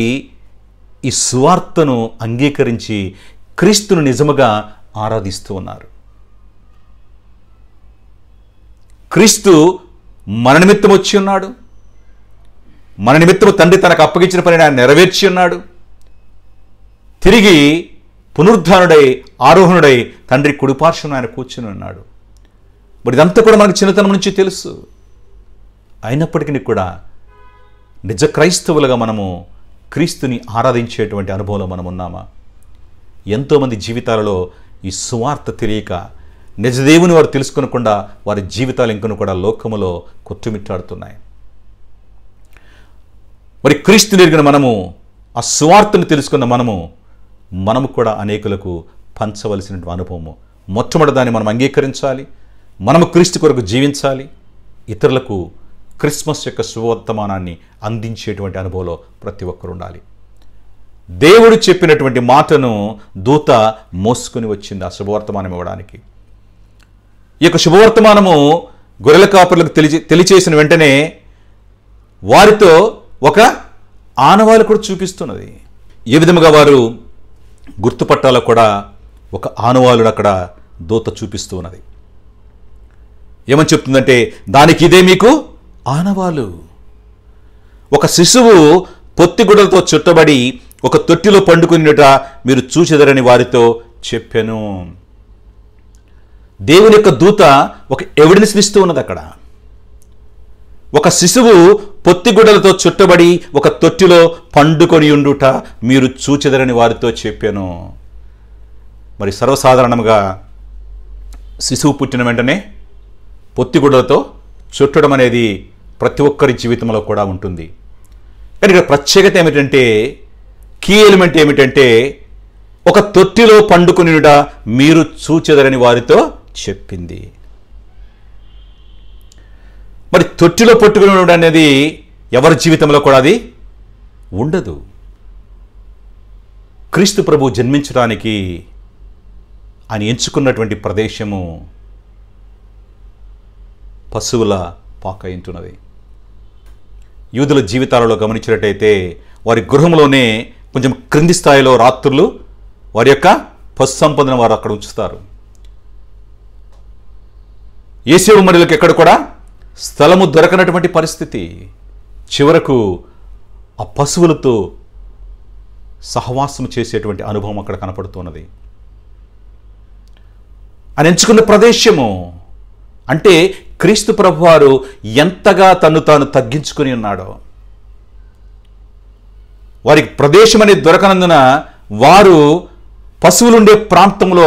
ఈ సువార్తను అంగీకరించి క్రీస్తును నిజముగా ఆరాధిస్తూ ఉన్నారు. క్రీస్తు మన నిమిత్తం వచ్చి ఉన్నాడు. మన నిమిత్తము తండ్రి తనకు అప్పగించిన పనిని ఆయన నెరవేర్చి ఉన్నాడు. తిరిగి పునరుద్ధానుడై ఆరోహణుడై తండ్రి కుడిపార్శ్వన ఆయన కూర్చుని ఉన్నాడు. మరి ఇదంతా కూడా మనకు చిన్నతనం నుంచి తెలుసు. అయినప్పటికీ కూడా నిజ క్రైస్తవులుగా మనము క్రీస్తుని ఆరాధించేటువంటి అనుభవంలో మనం ఉన్నామా? ఎంతోమంది జీవితాలలో ఈ సువార్త తెలియక నిజదేవుని వారు తెలుసుకొనకుండా వారి జీవితాలు ఇంకను కూడా లోకములో కొట్టుమిట్టాడుతున్నాయి. మరి క్రీస్తుని ఎరిగిన మనము, ఆ సువార్తను తెలుసుకున్న మనము కూడా అనేకులకు పంచవలసినటువంటి అనుభవము. మొట్టమొదటి దాన్ని మనం అంగీకరించాలి. మనము క్రీస్తు కొరకు జీవించాలి. ఇతరులకు క్రిస్మస్ యొక్క శుభవర్తమానాన్ని అందించేటువంటి అనుభవంలో ప్రతి ఒక్కరు ఉండాలి. దేవుడు చెప్పినటువంటి మాటను దూత మోసుకొని వచ్చింది ఆ శుభవర్తమానం ఇవ్వడానికి. ఈ యొక్క శుభవర్తమానము గొర్రెల కాపరులకు తెలియచేసిన వెంటనే వారితో ఒక ఆనవాలు కూడా చూపిస్తున్నది. ఏ విధముగా వారు గుర్తుపట్టాలో కూడా ఒక ఆనవాలును అక్కడ దూత చూపిస్తూ ఉన్నది. ఏమని చెప్తుందంటే, దానికి ఇదే మీకు ఆనవాలు. ఒక శిశువు పొత్తిగుడ్డలతో చుట్టబడి ఒక తొట్టిలో పండుకునిట మీరు చూచెదరని వారితో చెప్పాను. దేవుని యొక్క దూత ఒక ఎవిడెన్స్ ఇస్తూ ఉన్నది అక్కడ. ఒక శిశువు పొత్తిగుడ్డలతో చుట్టబడి ఒక తొట్టిలో పండుకొని ఉండుట మీరు చూచెదరని వారితో చెప్పాను. మరి సర్వసాధారణంగా శిశువు పుట్టిన వెంటనే పొత్తిగుడ్డలతో చుట్టడం అనేది ప్రతి ఒక్కరి జీవితంలో కూడా ఉంటుంది. కానీ ఇక్కడ ప్రత్యేకత ఏమిటంటే, కీ ఎలిమెంట్ ఏమిటంటే, ఒక తొట్టిలో పండుకునిట మీరు చూచెదరని వారితో చెప్పింది. మరి తొట్టిలో పట్టుకుని ఉండడం అనేది ఎవరి జీవితంలో కూడా అది ఉండదు. క్రీస్తు ప్రభు జన్మించడానికి ఆయన ఎంచుకున్నటువంటి ప్రదేశము పశువుల పాకయింటున్నది. యూదుల జీవితాలలో గమనించినట్టయితే వారి గృహంలోనే కొంచెం క్రింది స్థాయిలో రాత్రులు వారి యొక్క పశు సంపదను వారు అక్కడ ఉంచుతారు. యేసేపు మనులకు ఎక్కడ కూడా స్థలము దొరకనటువంటి పరిస్థితి. చివరకు ఆ పశువులతో సహవాసం చేసేటువంటి అనుభవం అక్కడ కనపడుతున్నది. ఆయన ఎంచుకున్న ప్రదేశము అంటే క్రీస్తు ప్రభువారు ఎంతగా తను తాను తగ్గించుకుని ఉన్నాడో. వారికి ప్రదేశం అనేది దొరకనందున వారు పశువులుండే ప్రాంతంలో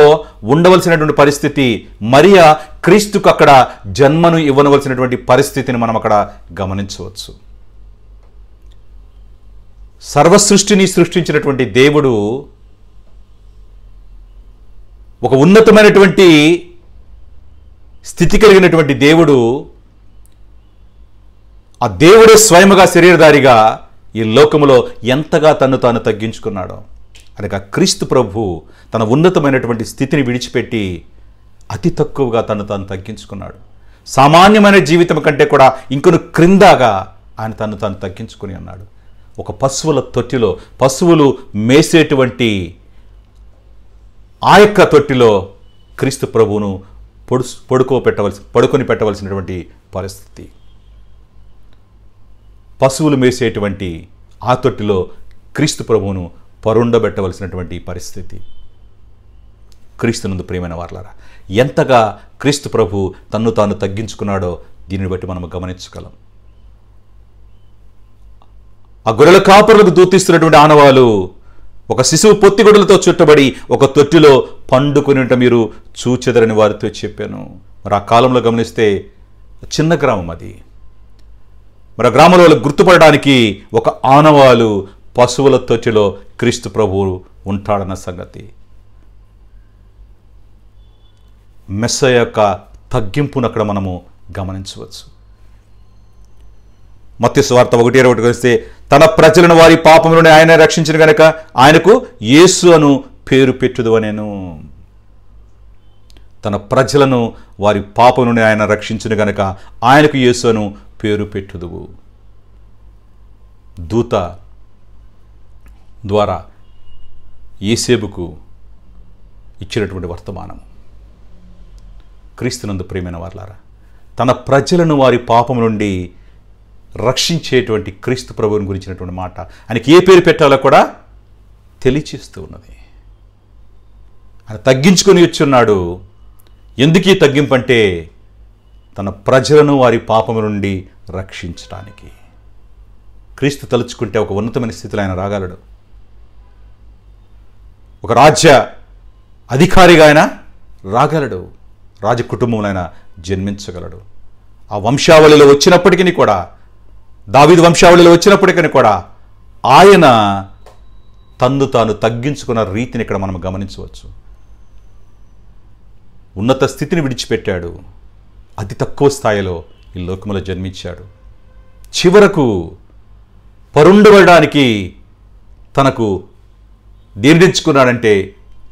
ఉండవలసినటువంటి పరిస్థితి, మరియా క్రీస్తుకు అక్కడ జన్మను ఇవ్వవలసినటువంటి పరిస్థితిని మనం అక్కడ గమనించవచ్చు. సర్వసృష్టిని సృష్టించినటువంటి దేవుడు ఒక ఉన్నతమైనటువంటి స్థితి కలిగినటువంటి దేవుడు, ఆ దేవుడే స్వయముగా శరీరధారిగా ఈ లోకములో ఎంతగా తను తాను తగ్గించుకున్నాడో. అనగా క్రీస్తు ప్రభు తన ఉన్నతమైనటువంటి స్థితిని విడిచిపెట్టి అతి తక్కువగా తను తాను తగ్గించుకున్నాడు. సామాన్యమైన జీవితం కంటే కూడా ఇంకొను క్రిందగా ఆయన తను తాను తగ్గించుకుని ఉన్నాడు. ఒక పశువుల తొట్టిలో, పశువులు మేసేటువంటి ఆ యొక్క తొట్టిలో క్రీస్తు ప్రభువును పడుకొని పెట్టవలసినటువంటి పరిస్థితి. పశువులు మేసేటువంటి ఆ తొట్టిలో క్రీస్తు ప్రభువును పరుండబెట్టవలసినటువంటి పరిస్థితి. క్రీస్తునందు ప్రియమైన వారలారా, ఎంతగా క్రీస్తు ప్రభు తన్ను తాను తగ్గించుకున్నాడో దీనిని బట్టి మనం గమనించగలం. ఆ గొర్రెల కాపరులకు దూతిస్తున్నటువంటి ఆనవాలు, ఒక శిశువు పొత్తిగుడ్డలతో చుట్టబడి ఒక తొట్టిలో పండుకుని మీరు చూచెదరని వారితో చెప్పాను. మరి ఆ కాలంలో గమనిస్తే చిన్న గ్రామం అది. మరి ఆ గ్రామంలో వాళ్ళకు గుర్తుపడడానికి ఒక ఆనవాలు పశువుల తొట్టిలో క్రీస్తు ప్రభువు ఉంటాడన్న సంగతి. మెస్సయ యొక్క తగ్గింపును అక్కడ మనము గమనించవచ్చు. మత్తయి సువార్త 1:21 కలిస్తే, తన ప్రజలను వారి పాపం నుండి ఆయన రక్షించిన గనక ఆయనకు యేసు అను పేరు పెట్టుదు అనేను. తన ప్రజలను వారి పాపం నుండి ఆయన రక్షించిన గనక ఆయనకు యేసు అను పేరు పెట్టుదువు. దూత ద్వారా యేసేపుకు ఇచ్చినటువంటి వర్తమానం. క్రీస్తునందు ప్రియమైన వారలారా, తన ప్రజలను వారి పాపం నుండి రక్షించేటువంటి క్రీస్తు ప్రభువుని గురించినటువంటి మాట ఆయనకి ఏ పేరు పెట్టాలో కూడా తెలియచేస్తూ ఉన్నది. ఆయన తగ్గించుకొని వచ్చున్నాడు. ఎందుకు ఈ తగ్గింపు అంటే తన ప్రజలను వారి పాపం నుండి రక్షించడానికి. క్రీస్తు తలుచుకుంటే ఒక ఉన్నతమైన స్థితిలో ఆయన రాగలడు. ఒక రాజ్య అధికారిగా ఆయన రాగలడు. రాజ కుటుంబంలో ఆయన జన్మించగలడు. ఆ వంశావళిలో వచ్చినప్పటికీ కూడా, దావీదు వంశావళిలో వచ్చినప్పటికీ కూడా ఆయన తన్ను తాను తగ్గించుకున్న రీతిని ఇక్కడ మనం గమనించవచ్చు. ఉన్నత స్థితిని విడిచిపెట్టాడు. అతి తక్కువ స్థాయిలో ఈ లోకంలో జన్మించాడు. చివరకు పరుండబడడానికి తనకు దేనిదించుకున్నాడంటే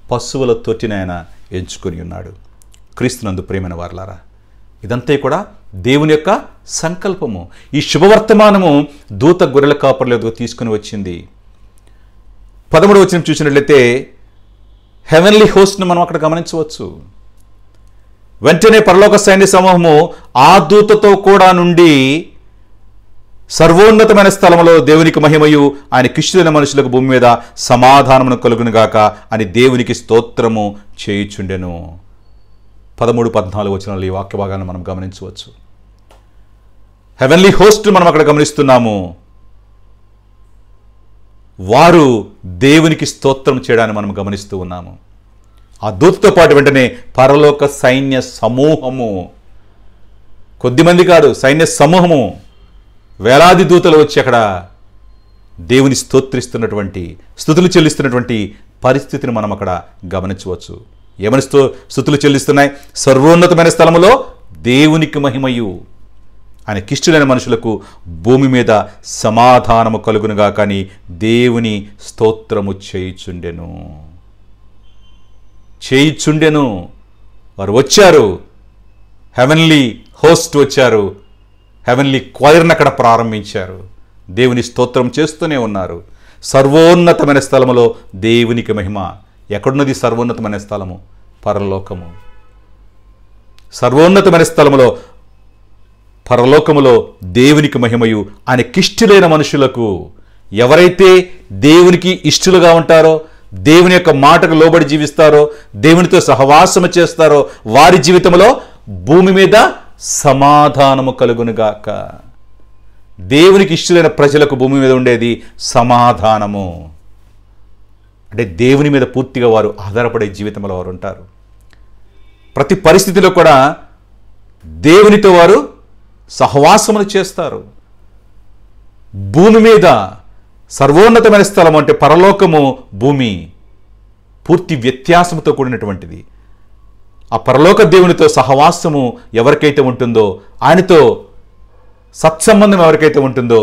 పశువుల తొట్టిని ఆయన ఎంచుకొని ఉన్నాడు. క్రీస్తునందు ప్రేమైన వారలారా, ఇదంతా కూడా దేవుని యొక్క సంకల్పము. ఈ శుభవర్తమానము దూత గొర్రెల కాపరులకు తీసుకుని వచ్చింది. 13వ వచనం చూసినట్లయితే హెవెన్లీ హోస్ట్ను మనం అక్కడ గమనించవచ్చు. వెంటనే పరలోక సైన్య సమూహము ఆ దూతతో కూడా నుండి సర్వోన్నతమైన స్థలములో దేవునికి మహిమయు ఆయన కిష్టులైన మనుషులకు భూమి మీద సమాధానమును కలుగునుగాక అని దేవునికి స్తోత్రము చేయుచుండెను. 13-14 వచనాలు ఈ వాక్య భాగాన్ని మనం గమనించవచ్చు. హెవెన్లీ హోస్ట్ మనం అక్కడ గమనిస్తున్నాము. వారు దేవునికి స్తోత్రం చేయడాన్ని మనం గమనిస్తూ ఉన్నాము. ఆ దూతతో పాటు వెంటనే పరలోక సైన్య సమూహము, కొద్దిమంది కాదు, సైన్య సమూహము, వేలాది దూతలు వచ్చి అక్కడ దేవుని స్తోత్రిస్తున్నటువంటి, స్తుతులు చెల్లిస్తున్నటువంటి పరిస్థితిని మనం అక్కడ గమనించవచ్చు. ఏమని స్తుతులు చెల్లిస్తున్నాయి? సర్వోన్నతమైన స్థలములో దేవునికి మహిమయు ఆయన కిష్టులైన మనుషులకు భూమి మీద సమాధానము కలుగునుగా కానీ దేవుని స్తోత్రము చేయుచుండెను. వారు వచ్చారు, హెవెన్లీ హోస్ట్ వచ్చారు, హెవెన్లీ క్వైర్ని అక్కడ ప్రారంభించారు, దేవుని స్తోత్రం చేస్తూనే ఉన్నారు. సర్వోన్నతమైన స్థలములో దేవునికి మహిమ. ఎక్కడున్నది సర్వోన్నతమైన స్థలము? పరలోకము. సర్వోన్నతమైన స్థలములో పరలోకములో దేవునికి మహిమయు ఆయన కిష్టులైన మనుషులకు, ఎవరైతే దేవునికి ఇష్టలుగా ఉంటారో, దేవుని యొక్క మాటకు లోబడి జీవిస్తారో, దేవునితో సహవాసము చేస్తారో వారి జీవితంలో భూమి మీద సమాధానము కలుగునుగాక. దేవునికి ఇష్టలైన ప్రజలకు భూమి మీద ఉండేది సమాధానము. అంటే దేవుని మీద పూర్తిగా వారు ఆధారపడే జీవితంలో వారు ఉంటారు. ప్రతి పరిస్థితిలో కూడా దేవునితో వారు సహవాసములు చేస్తారు. భూమి మీద సర్వోన్నతమైన స్థలం అంటే పరలోకము, భూమి పూర్తి వ్యత్యాసంతో కూడినటువంటిది. ఆ పరలోక దేవునితో సహవాసము ఎవరికైతే ఉంటుందో, ఆయనతో సత్సంబంధం ఎవరికైతే ఉంటుందో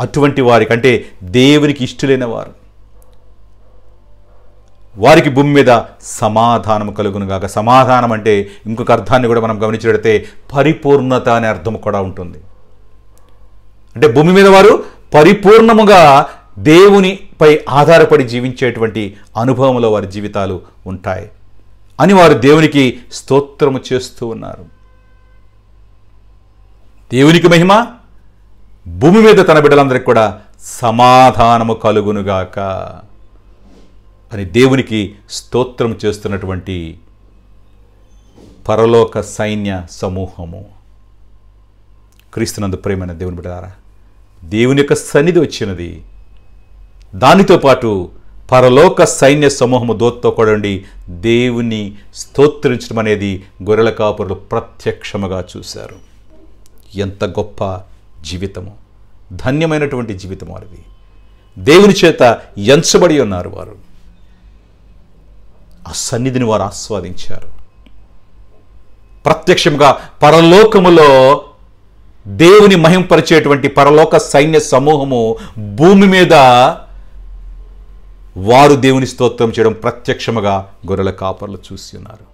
అటువంటి వారికి, అంటే దేవునికి ఇష్టలైన వారికి భూమి మీద సమాధానం కలుగునుగాక. సమాధానం అంటే ఇంకొక అర్థాన్ని కూడా మనం గమనించినట్లయితే పరిపూర్ణత అనే అర్థం కూడా ఉంటుంది. అంటే భూమి మీద వారు పరిపూర్ణముగా దేవునిపై ఆధారపడి జీవించేటువంటి అనుభవంలో వారి జీవితాలు ఉంటాయి అని వారు దేవునికి స్తోత్రము చేస్తూ ఉన్నారు. దేవునికి మహిమ, భూమి మీద తన బిడ్డలందరికీ కూడా సమాధానము కలుగునుగాక అని దేవునికి స్తోత్రం చేస్తున్నటువంటి పరలోక సైన్య సమూహము. క్రీస్తునందు ప్రేమైన దేవుని బిడ్డలారా, దేవుని యొక్క సన్నిధి వచ్చినది. దానితో పాటు పరలోక సైన్య సమూహము దూతతో కూడండి దేవుని స్తోత్రించడం అనేది గొర్రెల కాపురులు ప్రత్యక్షముగా చూశారు. ఎంత గొప్ప జీవితము, ధన్యమైనటువంటి జీవితం వారిది. దేవుని చేత ఎంచబడి ఉన్నారు వారు. ఆ సన్నిధిని వారు ఆస్వాదించారు. ప్రత్యక్షంగా పరలోకములో దేవుని మహింపరిచేటువంటి పరలోక సైన్య సమూహము భూమి మీద వారు దేవుని స్తోత్రం చేయడం ప్రత్యక్షముగా గొర్రెల కాపర్లు చూసి ఉన్నారు.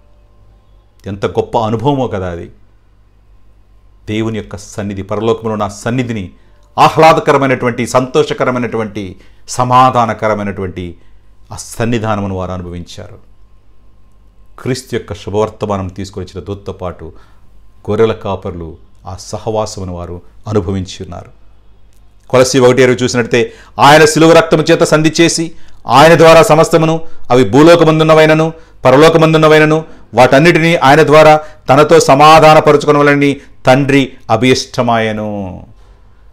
ఎంత గొప్ప అనుభవమో కదా అది. దేవుని యొక్క సన్నిధి, పరలోకంలో ఉన్న సన్నిధిని, ఆహ్లాదకరమైనటువంటి, సంతోషకరమైనటువంటి, సమాధానకరమైనటువంటి ఆ సన్నిధానమును వారు అనుభవించారు. క్రీస్తు యొక్క శుభవర్తమానం తీసుకొని వచ్చిన దూతతో పాటు గొర్రెల కాపర్లు ఆ సహవాసమును వారు అనుభవించి ఉన్నారు. కొలస్సీ 1:20 చూసినట్లయితే ఆయన శిలువ రక్తము చేత సంధి చేసి ఆయన ద్వారా సమస్తమును, అవి భూలోకమందున్నవైనను పరలోకమందున్నవైనను వాటన్నిటినీ ఆయన ద్వారా తనతో సమాధానపరుచుకునవలని తండ్రి అభిష్టమాయను.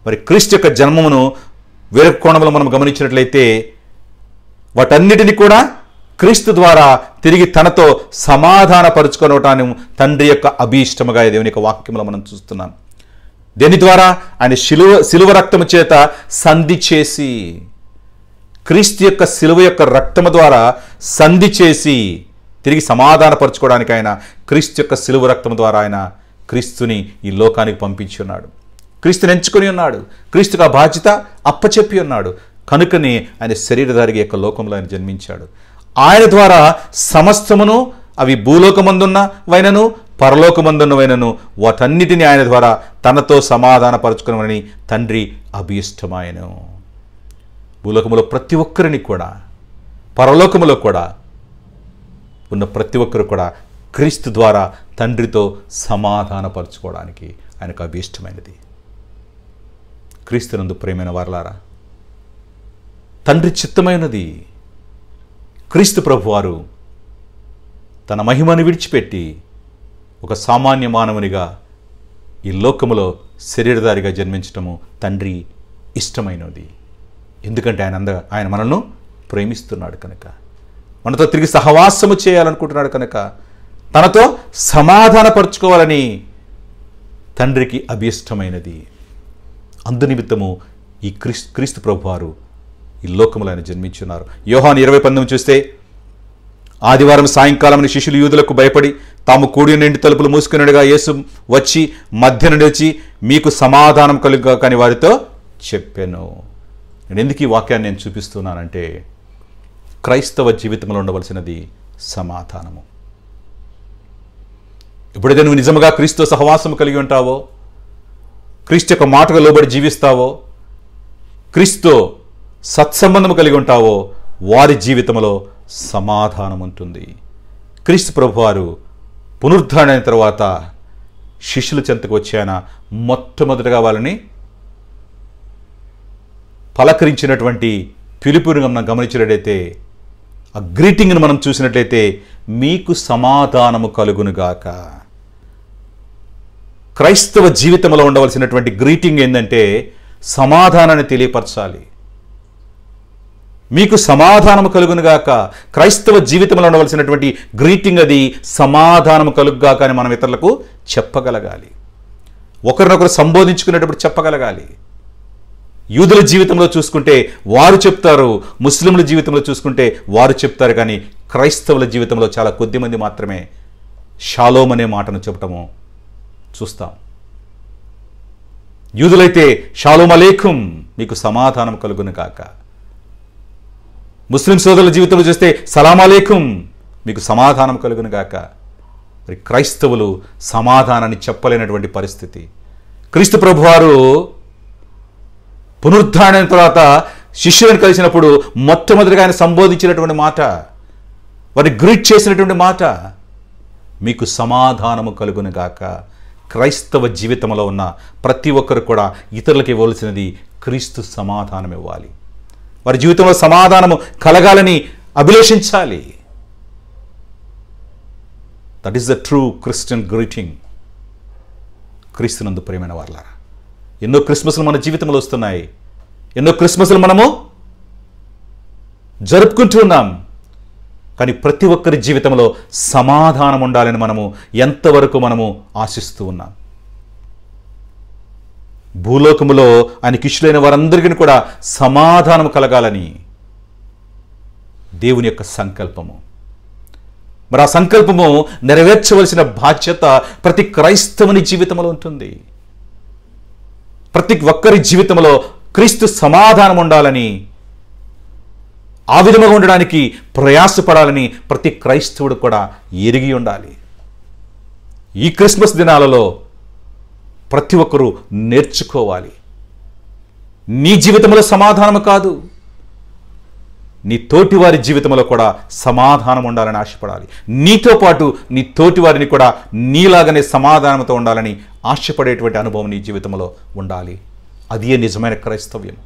మరి క్రీస్తు యొక్క జన్మమును వేరొక కోణంలో మనం గమనించినట్లయితే వాటన్నిటిని కూడా క్రీస్తు ద్వారా తిరిగి తనతో సమాధానపరుచుకోవటాన్ని తండ్రి యొక్క అభీష్టముగా దేవుని యొక్క వాక్యంలో మనం చూస్తున్నాం. దేని ద్వారా? ఆయన శిలువ రక్తము చేత సంధి చేసి, క్రీస్తు యొక్క శిలువ యొక్క రక్తము ద్వారా సంధి చేసి తిరిగి సమాధానపరచుకోవడానికి ఆయన క్రీస్తు యొక్క శిలువ రక్తము ద్వారా ఆయన క్రీస్తుని ఈ లోకానికి పంపించి ఉన్నాడు. క్రీస్తుని ఎంచుకొని ఉన్నాడు. క్రీస్తుకు ఆ బాధ్యత అప్పచెప్పి ఉన్నాడు. కనుకనే ఆయన శరీరధారిగా యొక్క లోకంలో ఆయన జన్మించాడు. ఆయన ద్వారా సమస్తమును, అవి భూలోకమందున్నవైనను పరలోకమందున్నవైనను, వాటన్నిటిని ఆయన ద్వారా తనతో సమాధానపరచుకునమని తండ్రి అభీష్టమాయను. భూలోకములో ప్రతి ఒక్కరిని కూడా, పరలోకములో కూడా ఉన్న ప్రతి ఒక్కరు కూడా క్రీస్తు ద్వారా తండ్రితో సమాధానపరచుకోవడానికి ఆయనకు అభీష్టమైనది. క్రీస్తునందు ప్రియమైన వారలారా, తండ్రి చిత్తమైనది. క్రీస్తు ప్రభువారు తన మహిమను విడిచిపెట్టి ఒక సామాన్య మానవునిగా ఈ లోకములో శరీరధారిగా జన్మించటము తండ్రి ఇష్టమైనది. ఎందుకంటే ఆయన మనల్ని ప్రేమిస్తున్నాడు కనుక, మనతో తిరిగి సహవాసము చేయాలనుకుంటున్నాడు కనుక, తనతో సమాధానపరుచుకోవాలని తండ్రికి అభీష్టమైనది. అందునిమిత్తము ఈ క్రీస్తు ప్రభువారు ఈ లోకములో ఆయన జన్మించున్నారు. యోహాను 20:19 చూస్తే, ఆదివారం సాయంకాలం శిష్యులు యూదులకు భయపడి తాము కూడి నిండి తలుపులు మూసుకున్నట్టుగా యేసు వచ్చి మధ్యన నిలిచి మీకు సమాధానం కలుగుగా కానీ వారితో చెప్పాను. నేను ఎందుకు ఈ వాక్యాన్ని నేను చూపిస్తున్నానంటే, క్రైస్తవ జీవితంలో ఉండవలసినది సమాధానము. ఎప్పుడైతే నువ్వు నిజముగా క్రీస్తు సహవాసం కలిగి ఉంటావో, క్రీస్తు యొక్క మాటకు లోబడి జీవిస్తావో, క్రీస్తు సత్సంబంధం కలిగి ఉంటావో, వారి జీవితంలో సమాధానం ఉంటుంది. క్రీస్తు ప్రభువారు పునరుద్ధరణ తర్వాత శిష్యుల చెంతకు వచ్చాయన మొట్టమొదటిగా వాళ్ళని పలకరించినటువంటి పిలుపుని మనం గమనించినట్లయితే, ఆ గ్రీటింగ్ను మనం చూసినట్లయితే, మీకు సమాధానము కలుగునుగాక. క్రైస్తవ జీవితంలో ఉండవలసినటువంటి గ్రీటింగ్ ఏంటంటే సమాధానాన్ని తెలియపరచాలి. మీకు సమాధానము కలుగునుగాక. క్రైస్తవ జీవితంలో ఉండవలసినటువంటి గ్రీటింగ్ అది సమాధానము కలుగుగాక అని మనం ఇతరులకు చెప్పగలగాలి. ఒకరినొకరు సంబోధించుకునేటప్పుడు చెప్పగలగాలి. యూదుల జీవితంలో చూసుకుంటే వారు చెప్తారు, ముస్లింల జీవితంలో చూసుకుంటే వారు చెప్తారు. కానీ క్రైస్తవుల జీవితంలో చాలా కొద్దిమంది మాత్రమే షాలోమ్ అనే మాటను చెప్పటము చూస్తాం. యూదులైతే షాలోమ్ అలేకుం, మీకు సమాధానం కలుగును కాక. ముస్లిం సోదరుల జీవితంలో చూస్తే సలాం అలేకుం, మీకు సమాధానం కలుగును గాక. మరి క్రైస్తవులు సమాధానాన్ని చెప్పలేనటువంటి పరిస్థితి. క్రీస్తు ప్రభువారు పునరుద్ధరణ తర్వాత శిష్యులను కలిసినప్పుడు మొట్టమొదటిగా ఆయన సంబోధించినటువంటి మాట, వారిని గ్రీట్ చేసినటువంటి మాట, మీకు సమాధానము కలుగును గాక. క్రైస్తవ జీవితంలో ఉన్న ప్రతి ఒక్కరు కూడా ఇతరులకు ఇవ్వాల్సినది క్రీస్తు సమాధానం ఇవ్వాలి. వారి జీవితంలో సమాధానము కలగాలని అభిలేషించాలి. That is the true Christian greeting. క్రీస్తునందు ప్రియమైన వారలారా, ఎన్నో క్రిస్మస్లు మన జీవితంలో వస్తున్నాయి. ఎన్నో క్రిస్మస్లు మనము జరుపుకుంటూ ఉన్నాం. కానీ ప్రతి ఒక్కరి జీవితంలో సమాధానం ఉండాలని మనము ఎంతవరకు మనము ఆశిస్తూ ఉన్నాం. భూలోకములో ఆయనకి ఇష్టలైన వారందరికీ కూడా సమాధానం కలగాలని దేవుని యొక్క సంకల్పము. మరి ఆ సంకల్పము నెరవేర్చవలసిన బాధ్యత ప్రతి క్రైస్తవుని జీవితంలో ఉంటుంది. ప్రతి ఒక్కరి జీవితంలో క్రీస్తు సమాధానం ఉండాలని, ఆ విధంగా ఉండడానికి ప్రయాసపడాలని ప్రతి క్రైస్తవుడు కూడా ఎరిగి ఉండాలి. ఈ క్రిస్మస్ దినాలలో ప్రతి ఒక్కరూ నేర్చుకోవాలి. నీ జీవితంలో సమాధానం కాదు, నీ తోటి వారి జీవితంలో కూడా సమాధానం ఉండాలని ఆశపడాలి. నీతో పాటు నీ తోటి వారిని కూడా నీలాగానే సమాధానంతో ఉండాలని ఆశపడేటువంటి అనుభవం నీ జీవితంలో ఉండాలి. అదే నిజమైన క్రైస్తవ్యం.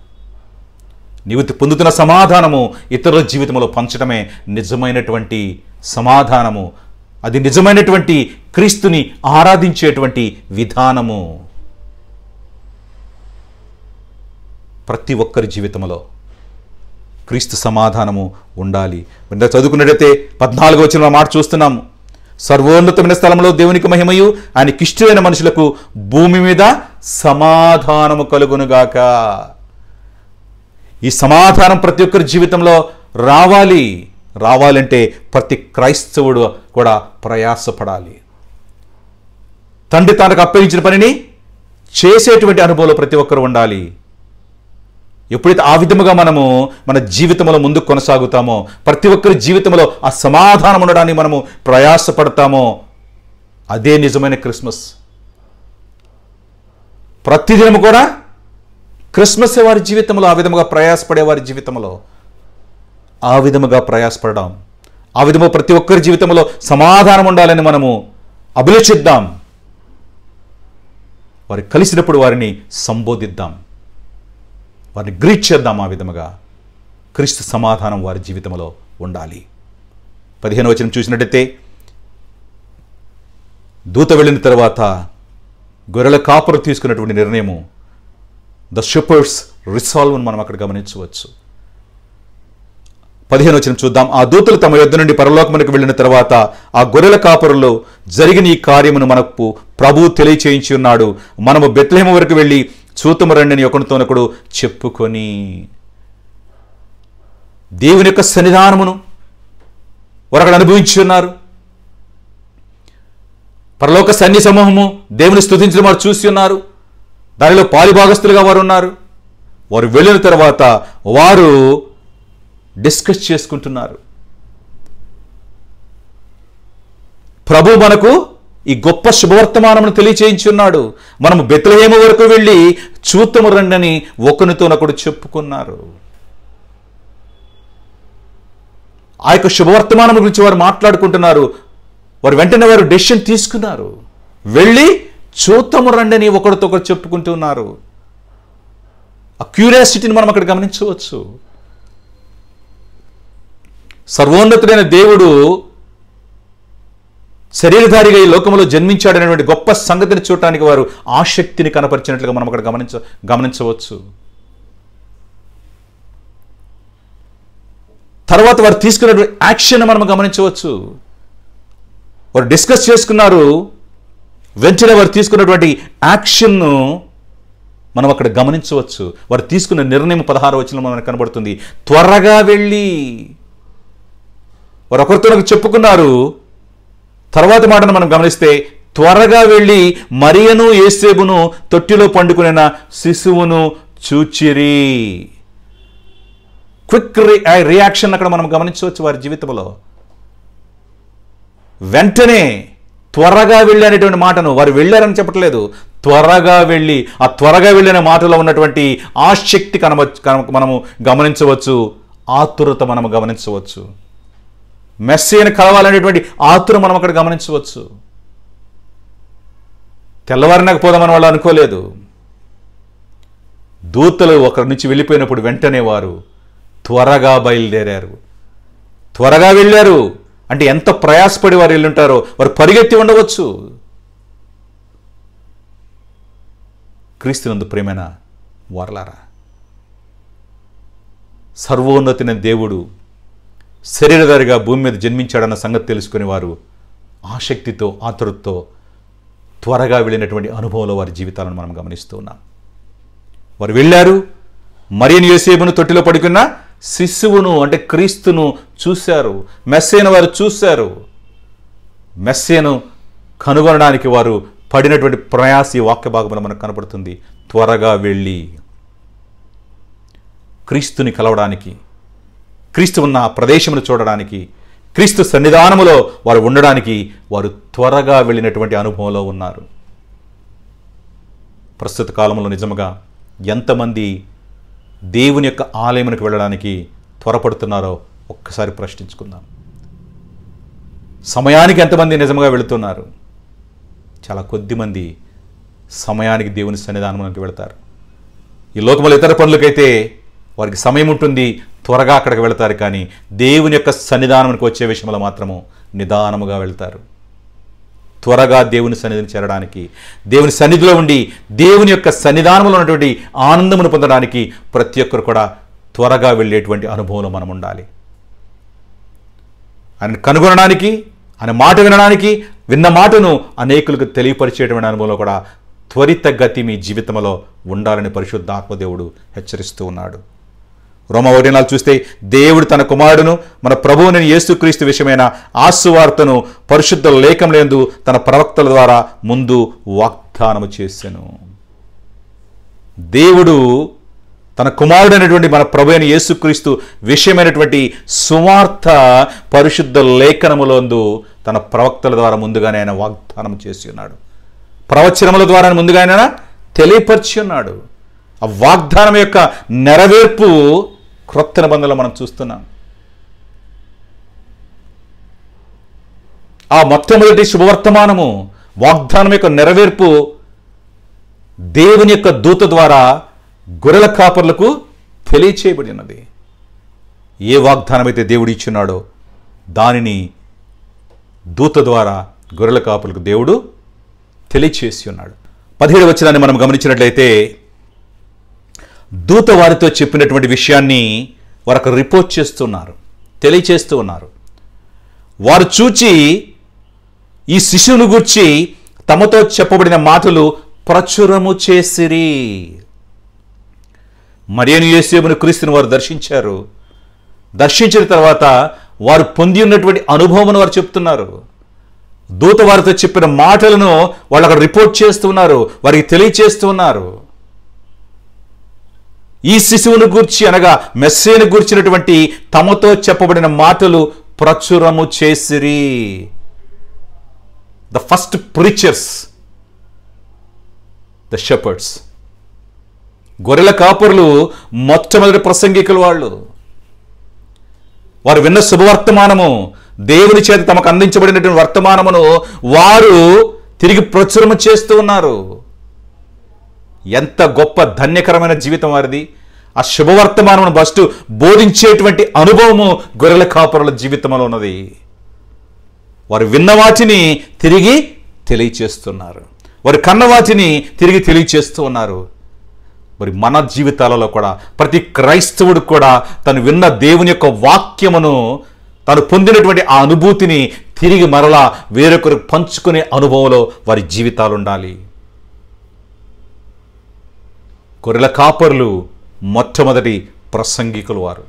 నీవు పొందుతున్న సమాధానము ఇతరుల జీవితంలో పంచడమే నిజమైనటువంటి సమాధానము. అది నిజమైనటువంటి క్రీస్తుని ఆరాధించేటువంటి విధానము. ప్రతి ఒక్కరి జీవితంలో క్రీస్తు సమాధానము ఉండాలి. ఇంత చదువుకున్నట్టయితే 14వ వచనంలో మాట చూస్తున్నాము. సర్వోన్నతమైన స్థలంలో దేవునికి మహిమయు ఆయనకిష్టమైన మనుషులకు భూమి మీద సమాధానము కలుగునుగాక. ఈ సమాధానం ప్రతి ఒక్కరి జీవితంలో రావాలంటే ప్రతి క్రైస్తవుడు కూడా ప్రయాసపడాలి. తండ్రి తనకు అప్పగించిన పనిని చేసేటువంటి అనుభవంలో ప్రతి ఒక్కరు ఉండాలి. ఎప్పుడైతే ఆ విధముగా మనము మన జీవితంలో ముందుకు కొనసాగుతామో, ప్రతి ఒక్కరి జీవితంలో ఆ సమాధానం ఉండడానికి మనము ప్రయాసపడతామో, అదే నిజమైన క్రిస్మస్. ప్రతిదినం కూడా క్రిస్మస్ వారి జీవితంలో ఆ విధముగా ప్రయాసపడే వారి జీవితంలో ఆ విధముగా ప్రయాసపడడం, ఆ విధముగా ప్రతి ఒక్కరి జీవితంలో సమాధానం ఉండాలని మనము అభిలషిద్దాం. వారు కలిసినప్పుడు వారిని సంబోధిద్దాం, వారిని గ్రీట్ చేద్దాం. ఆ విధముగా క్రీస్తు సమాధానం వారి జీవితంలో ఉండాలి. 15వ వచనం చూసినట్టయితే, దూత వెళ్ళిన తర్వాత గొర్రెల కాపరు తీసుకున్నటువంటి నిర్ణయము, ద షెపర్డ్స్ రిసాల్వ్ మనం అక్కడ గమనించవచ్చు. 15వ వచనం చూద్దాం. ఆ దూతలు తమ యొద్ద నుండి పరలోకమునకు వెళ్ళిన తర్వాత ఆ గొర్రెల కాపరులో జరిగిన ఈ కార్యమును మనకు ప్రభువు తెలియచేయించి ఉన్నాడు. మనము బెత్లెహేము వరకు వెళ్ళి చూతుము రండి అని ఒకరితోనొకడు చెప్పుకొని, దేవుని యొక్క సన్నిధానమును వారు అక్కడ అనుభవించి ఉన్నారు. పరలోక సైన్య సమూహము దేవుని స్తుతించడం వారు చూసి ఉన్నారు. దానిలో పాలిభాగస్తులుగా వారు ఉన్నారు. వారు వెళ్ళిన తర్వాత వారు డిస్కస్ చేసుకుంటున్నారు. ప్రభు మనకు ఈ గొప్ప శుభవర్తమానమును తెలియచేయించి ఉన్నాడు. మనము బెత్లెహేము వరకు వెళ్ళి చూతుము రండి అని ఒకరితోనొకడు చెప్పుకున్నారు. ఆ యొక్క శుభవర్తమానం గురించి వారు మాట్లాడుకుంటున్నారు. వారు వెంటనే వారు డెసిషన్ తీసుకున్నారు. వెళ్ళి చూతుము రండి అని ఒకరితో ఒకరు చెప్పుకుంటున్నారు. ఆ క్యూరియాసిటీని మనం అక్కడ గమనించవచ్చు. సర్వోన్నతుడైన దేవుడు శరీరధారిగా ఈ లోకంలో జన్మించాడనేటువంటి గొప్ప సంగతిని చూడటానికి వారు ఆసక్తిని కనపరిచినట్లుగా మనం అక్కడ గమనించవచ్చు. తర్వాత వారు తీసుకున్నటువంటి యాక్షన్ మనం గమనించవచ్చు. వారు డిస్కస్ చేసుకున్నారు. వెంటనే వారు తీసుకున్నటువంటి యాక్షన్ను మనం అక్కడ గమనించవచ్చు. వారు తీసుకున్న నిర్ణయం 16వ వచనంలో మనకు కనబడుతుంది. త్వరగా వెళ్ళి వారు ఒకరితో చెప్పుకున్నారు. తర్వాత మాటను మనం గమనిస్తే, త్వరగా వెళ్ళి మరియను యేసేపును తొట్టిలో పండుకున్న శిశువును చూచిరి. క్విక్ రియాక్షన్ అక్కడ మనం గమనించవచ్చు వారి జీవితంలో. వెంటనే త్వరగా వెళ్ళి అనేటువంటి మాటను వారు వెళ్ళారని చెప్పట్లేదు, త్వరగా వెళ్ళి, ఆ త్వరగా వెళ్ళిన మాటలో ఉన్నటువంటి ఆసక్తి మనము గమనించవచ్చు. ఆతురత మనము గమనించవచ్చు. మెస్సీని కలవాలనేటువంటి ఆతురం మనం అక్కడ గమనించవచ్చు. తెల్లవారినాక పోదామని వాళ్ళు అనుకోలేదు. దూతలు ఒకరి నుంచి వెళ్ళిపోయినప్పుడు వెంటనే వారు త్వరగా బయలుదేరారు. త్వరగా వెళ్ళారు అంటే ఎంత ప్రయాసపడి వారు వెళ్ళుంటారో. వారు పరిగెత్తి ఉండవచ్చు. క్రీస్తునందు ప్రేమైన వారలారా, సర్వోన్నతిన దేవుడు శరీరధారిగా భూమి మీద జన్మించాడన్న సంగతి తెలుసుకుని వారు ఆసక్తితో ఆతురతతో త్వరగా వెళ్ళినటువంటి అనుభవంలో వారి జీవితాలను మనం గమనిస్తూ ఉన్నాం. వారు వెళ్ళారు. మరియను యోసేపును తొట్టిలో పడుకున్న శిశువును అంటే క్రీస్తును చూశారు. మెస్సీను వారు చూశారు. మెస్సీను కనుగొనడానికి వారు పడినటువంటి ప్రయాస ఈ వాక్య భాగంలో మనకు కనపడుతుంది. త్వరగా వెళ్ళి క్రీస్తుని కలవడానికి, క్రీస్తు ఉన్న ప్రదేశమును చూడడానికి, క్రీస్తు సన్నిధానములో వారు ఉండడానికి వారు త్వరగా వెళ్ళినటువంటి అనుభవంలో ఉన్నారు. ప్రస్తుత కాలంలో నిజముగా ఎంతమంది దేవుని యొక్క ఆలయమునకు వెళ్ళడానికి త్వరపడుతున్నారో ఒక్కసారి ప్రశ్నించుకుందాం. సమయానికి ఎంతమంది నిజంగా వెళుతున్నారు? చాలా కొద్దిమంది సమయానికి దేవుని సన్నిధానంలోకి వెళతారు. ఈ లోకంలో ఇతర పనులకైతే వారికి సమయం ఉంటుంది, త్వరగా అక్కడికి వెళతారు. కానీ దేవుని యొక్క సన్నిధానానికి వచ్చే విషయంలో మాత్రము నిదానముగా వెళ్తారు, త్వరగా దేవుని సన్నిధిని చేరడానికి, దేవుని సన్నిధిలో ఉండి దేవుని యొక్క సన్నిధానంలో ఉన్నటువంటి ఆనందమును పొందడానికి ప్రతి ఒక్కరు కూడా త్వరగా వెళ్ళేటువంటి అనుభవంలో మనం ఉండాలి. ఆయన కనుగొనడానికి, ఆయన మాట వినడానికి, విన్న మాటను అనేకులకు తెలియపరిచేటువంటి అనుభవంలో కూడా త్వరిత గతి మీ జీవితంలో ఉండాలని పరిశుద్ధాత్మదేవుడు హెచ్చరిస్తూ ఉన్నాడు. రోమా 1:4 చూస్తే దేవుడు తన కుమారుడును మన ప్రభువుని యేసుక్రీస్తు విషయమైన ఆశీర్వార్తను పరిశుద్ధ లేఖములందు తన ప్రవక్తల ద్వారా ముందు వాగ్దానము చేసెను. దేవుడు తన కుమారుడైనటువంటి మన ప్రభు అయిన యేసుక్రీస్తు విషయమైనటువంటి సువార్త పరిశుద్ధ లేఖనములందు తన ప్రవక్తల ద్వారా ముందుగానే ఆయన వాగ్దానం చేసి ఉన్నాడు. ప్రవచనముల ద్వారా ముందుగానే తెలియపరిచి ఉన్నాడు. ఆ వాగ్దానం యొక్క నెరవేర్పు క్రొత్త నిబంధనలో మనం చూస్తున్నాం. ఆ మొట్టమొదటి శుభవర్తమానము వాగ్దానం యొక్క నెరవేర్పు దేవుని యొక్క దూత ద్వారా గొర్రెల కాపర్లకు తెలియచేయబడినది. ఏ వాగ్దానం అయితే దేవుడు ఇచ్చున్నాడో దానిని దూత ద్వారా గొర్రెల కాపర్లకు దేవుడు తెలియచేసి ఉన్నాడు. 17వ వచనాన్ని మనం గమనించినట్లయితే దూత వారితో చెప్పినటువంటి విషయాన్ని వారికి రిపోర్ట్ చేస్తున్నారు, తెలియచేస్తూ ఉన్నారు. వారు చూచి ఈ శిశువును గూర్చి తమతో చెప్పబడిన మాటలు ప్రచురము చేసిరి. మరియను యేసేపును క్రీస్తుని వారు దర్శించారు. దర్శించిన తర్వాత వారు పొంది ఉన్నటువంటి అనుభవం వారు చెప్తున్నారు. దూత వారితో చెప్పిన మాటలను వాళ్ళు అక్కడ రిపోర్ట్ చేస్తూ ఉన్నారు, వారికి తెలియచేస్తూ ఉన్నారు. ఈ శిశువును గూర్చి అనగా మెస్సీని గూర్చినటువంటి తమతో చెప్పబడిన మాటలు ప్రచురము చేసిరి. The first preachers, the shepherd's, గొర్రెల కాపరులు మొట్టమొదటి ప్రసంగికులు. వారు విన్న శుభవర్తమానము, దేవుని చేత తమకు అందించబడినటువంటి వర్తమానమును వారు తిరిగి ప్రచురము చేస్తూ ఉన్నారు. ఎంత గొప్ప ధన్యకరమైన జీవితం వారిది. ఆ శుభవర్తమానమును ఫస్ట్ బోధించేటువంటి అనుభవము గొర్రెల కాపరుల జీవితంలో ఉన్నది. వారు విన్న వాటిని తిరిగి తెలియచేస్తున్నారు, వారు కన్న వాటిని తిరిగి తెలియచేస్తూ ఉన్నారు. మరి మన జీవితాలలో కూడా ప్రతి క్రైస్తవుడు కూడా తను విన్న దేవుని యొక్క వాక్యమును, తాను పొందినటువంటి ఆ అనుభూతిని తిరిగి మరలా వేరొకరు పంచుకునే అనుభవంలో వారి జీవితాలు ఉండాలి. గొర్రెల కాపరులు మొట్టమొదటి ప్రసంగికులు. వారు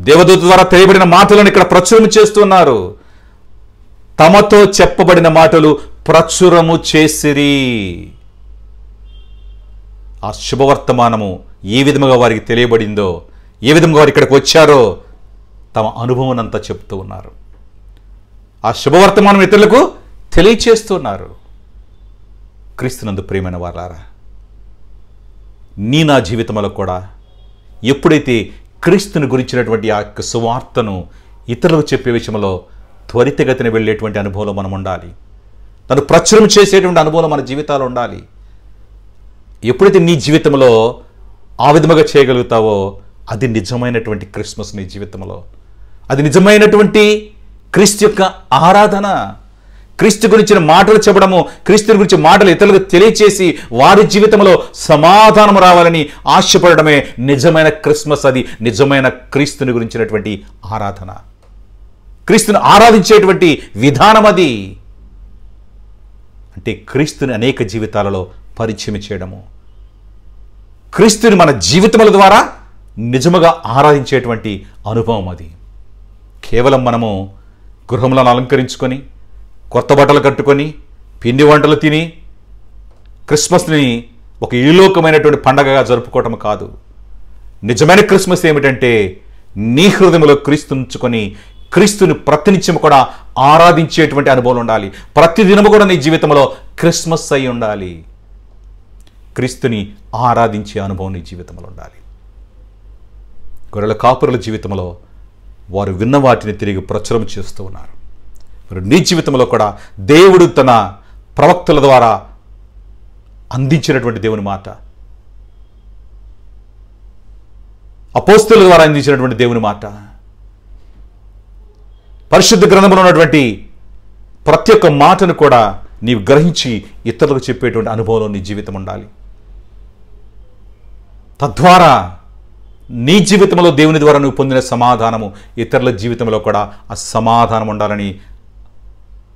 దేవదూత ద్వారా తెలియబడిన మాటలను ఇక్కడ ప్రచురము చేస్తున్నారు. తమతో చెప్పబడిన మాటలు ప్రచురము చేసిరి. ఆ శుభవర్తమానము ఏ విధముగా వారికి తెలియబడిందో, ఏ విధంగా వారు ఇక్కడికి వచ్చారో తమ అనుభవం అంతా చెప్తూ ఉన్నారు. ఆ శుభవర్తమానం ఇతరులకు తెలియచేస్తున్నారు. క్రీస్తునందు ప్రియమైన వారారా, నా జీవితంలో కూడా ఎప్పుడైతే క్రీస్తుని గురించినటువంటి ఆ యొక్క సువార్తను ఇతరులకు చెప్పే విషయంలో త్వరితగతిన వెళ్ళేటువంటి అనుభవంలో మనం ఉండాలి. తను ప్రచురం చేసేటువంటి అనుభవంలో మన జీవితాలు ఉండాలి. ఎప్పుడైతే నీ జీవితంలో ఆ విధముగా చేయగలుగుతావో అది నిజమైనటువంటి క్రిస్మస్. నీ జీవితంలో అది నిజమైనటువంటి క్రీస్తు యొక్క ఆరాధన. క్రీస్తు గురించిన మాటలు చెప్పడము, క్రీస్తు గురించి మాటలు ఇతరులకు తెలియచేసి వారి జీవితంలో సమాధానం రావాలని ఆశపడమే నిజమైన క్రిస్మస్. అది నిజమైన క్రీస్తుని గురించినటువంటి ఆరాధన, క్రీస్తుని ఆరాధించేటువంటి విధానం. అది అంటే క్రీస్తుని అనేక జీవితాలలో పరిచయం చేయడము, క్రీస్తుని మన జీవితముల ద్వారా నిజముగా ఆరాధించేటువంటి అనుభవం. అది కేవలం మనము గృహములను అలంకరించుకొని, కొత్త బట్టలు కట్టుకొని, పిండి వంటలు తిని క్రిస్మస్ని ఒక ఈలోకమైనటువంటి పండగగా జరుపుకోవటం కాదు. నిజమైన క్రిస్మస్ ఏమిటంటే నీ హృదయంలో క్రీస్తు ఉంచుకొని క్రీస్తుని ప్రతినిత్యం కూడా ఆరాధించేటువంటి అనుభవం ఉండాలి. ప్రతి దినము కూడా నీ జీవితంలో క్రిస్మస్ అయి ఉండాలి. క్రీస్తుని ఆరాధించే అనుభవం నీ జీవితంలో ఉండాలి. గొర్రెల కాపురుల జీవితంలో వారు విన్న వాటిని తిరిగి ప్రచురం చేస్తూ ఉన్నారు. మరి నీ జీవితంలో కూడా దేవుడు తన ప్రవక్తల ద్వారా అందించినటువంటి దేవుని మాట, అపోస్తలుల ద్వారా అందించినటువంటి దేవుని మాట, పరిశుద్ధ గ్రంథంలో ఉన్నటువంటి ప్రతి ఒక్క మాటను కూడా నీవు గ్రహించి ఇతరులకు చెప్పేటువంటి అనుభవంలో నీ జీవితం ఉండాలి. తద్వారా నీ జీవితంలో దేవుని ద్వారా నువ్వు పొందిన సమాధానము ఇతరుల జీవితంలో కూడా ఆ సమాధానం ఉండాలని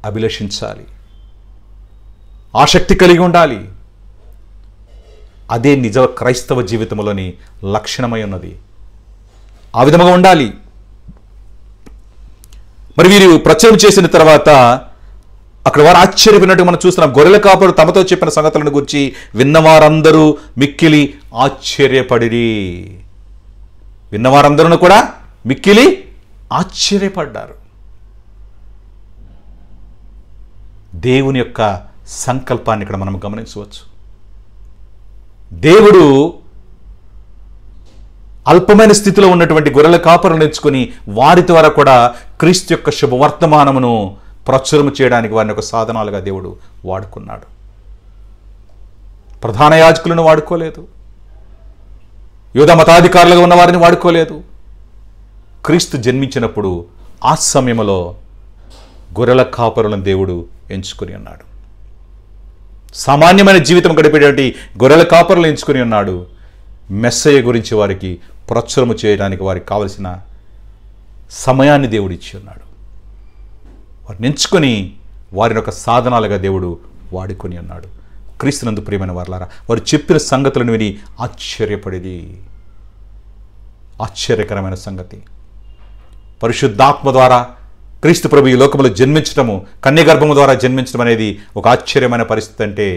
అభిలషించాలి, ఆసక్తి కలిగి ఉండాలి. అదే నిజ క్రైస్తవ జీవితంలోని లక్షణమై ఉన్నది. ఆ విధంగా ఉండాలి. మరి వీరు ప్రచారం చేసిన తర్వాత అక్కడ వారు ఆశ్చర్యపోయినట్టు మనం చూస్తున్నాం. గొర్రెల కాపరు తమతో చెప్పిన సంగతులను గురించి విన్నవారందరూ మిక్కిలి ఆశ్చర్యపడిరి. విన్నవారందరూ కూడా మిక్కిలి ఆశ్చర్యపడ్డారు. దేవుని యొక్క సంకల్పాన్ని ఇక్కడ మనం గమనించవచ్చు. దేవుడు అల్పమైన స్థితిలో ఉన్నటువంటి గొర్రెల కాపరులను ఎంచుకొని వారి ద్వారా కూడా క్రీస్తు యొక్క శుభవర్తమానమును ప్రచురము చేయడానికి వారిని ఒక సాధనాలుగా దేవుడు వాడుకున్నాడు. ప్రధాన యాజకులను వాడుకోలేదు, యూద మతాధికారులుగా ఉన్న వారిని వాడుకోలేదు. క్రీస్తు జన్మించినప్పుడు ఆ సమయంలో గొర్రెల కాపరులను దేవుడు ఎంచుకొని ఉన్నాడు. సామాన్యమైన జీవితం గడిపేటువంటి గొర్రెల కాపరులను ఎంచుకొని ఉన్నాడు. మెస్సయ్య గురించి వారికి ప్రచురము చేయడానికి వారికి కావలసిన సమయాన్ని దేవుడు ఇచ్చి ఉన్నాడు. వారిని ఎంచుకొని వారిని ఒక సాధనాలుగా దేవుడు వాడుకొని ఉన్నాడు. క్రీస్తునందు ప్రియమైన వారలారా, వారు చెప్పిన సంగతులను విని ఆశ్చర్యపడేది. ఆశ్చర్యకరమైన సంగతి. పరిశుద్ధాత్మ ద్వారా క్రీస్తు ప్రభు ఈ లోకంలో జన్మించడము, కన్యగర్భము ద్వారా జన్మించడం అనేది ఒక ఆశ్చర్యమైన పరిస్థితి. అంటే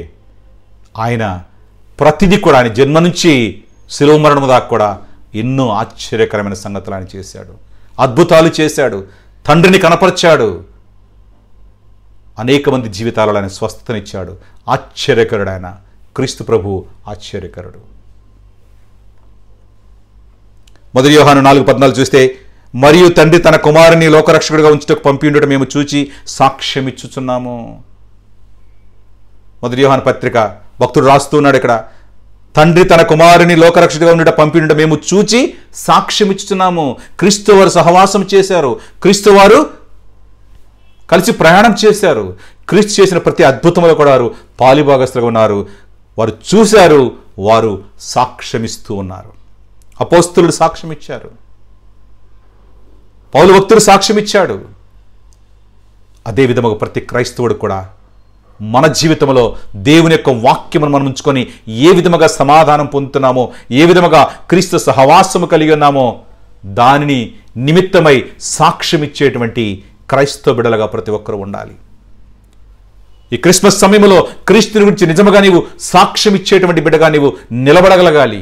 ఆయన ప్రతిదీ కూడా ఆయన జన్మ నుంచి శిలువ మరణము దాకా కూడా ఎన్నో ఆశ్చర్యకరమైన సంగతులు ఆయన చేశాడు. అద్భుతాలు చేశాడు, తండ్రిని కనపరిచాడు, అనేక మంది జీవితాలలో ఆయన స్వస్థతనిచ్చాడు. ఆశ్చర్యకరుడు ఆయన క్రీస్తు ప్రభు, ఆశ్చర్యకరుడు. 1 యోహాను 4:14 చూస్తే, మరియు తండ్రి తన కుమారుని లోకరక్షకుడిగా ఉంచుటకు పంపిండుట మేము చూచి సాక్ష్యమిచ్చుచున్నాము. 1 యోహాను పత్రిక భక్తుడు రాస్తున్నాడు ఇక్కడ, తండ్రి తన కుమారుని లోకరక్షకుడిగా ఉండుట పంపిండుట మేము చూచి సాక్ష్యమిచ్చుచున్నాము. క్రీస్తు వారు సహవాసం చేశారు, క్రీస్తు వారు కలిసి ప్రయాణం చేశారు. క్రీస్తు చేసిన ప్రతి అద్భుతంలో కూడా వారు పాలిభాగస్తులుగా ఉన్నారు. వారు చూశారు, వారు సాక్ష్యమిస్తూ ఉన్నారు. అపోస్తలుడు సాక్ష్యం ఇచ్చారు, పౌలు భక్తుడు సాక్ష్యం ఇచ్చాడు. అదేవిధంగా ప్రతి క్రైస్తవుడు కూడా మన జీవితంలో దేవుని యొక్క వాక్యమును మనం ఉంచుకొని ఏ విధముగా సమాధానం పొందుతున్నామో, ఏ విధముగా క్రీస్తు సహవాసము కలిగి ఉన్నామో దానిని నిమిత్తమై సాక్ష్యం ఇచ్చేటువంటి క్రైస్తవ బిడ్డలుగా ప్రతి ఒక్కరూ ఉండాలి. ఈ క్రిస్మస్ సమయంలో క్రీస్తుని గురించి నిజముగా నీవు సాక్ష్యం ఇచ్చేటువంటి బిడ్డగా నీవు నిలబడగలగాలి.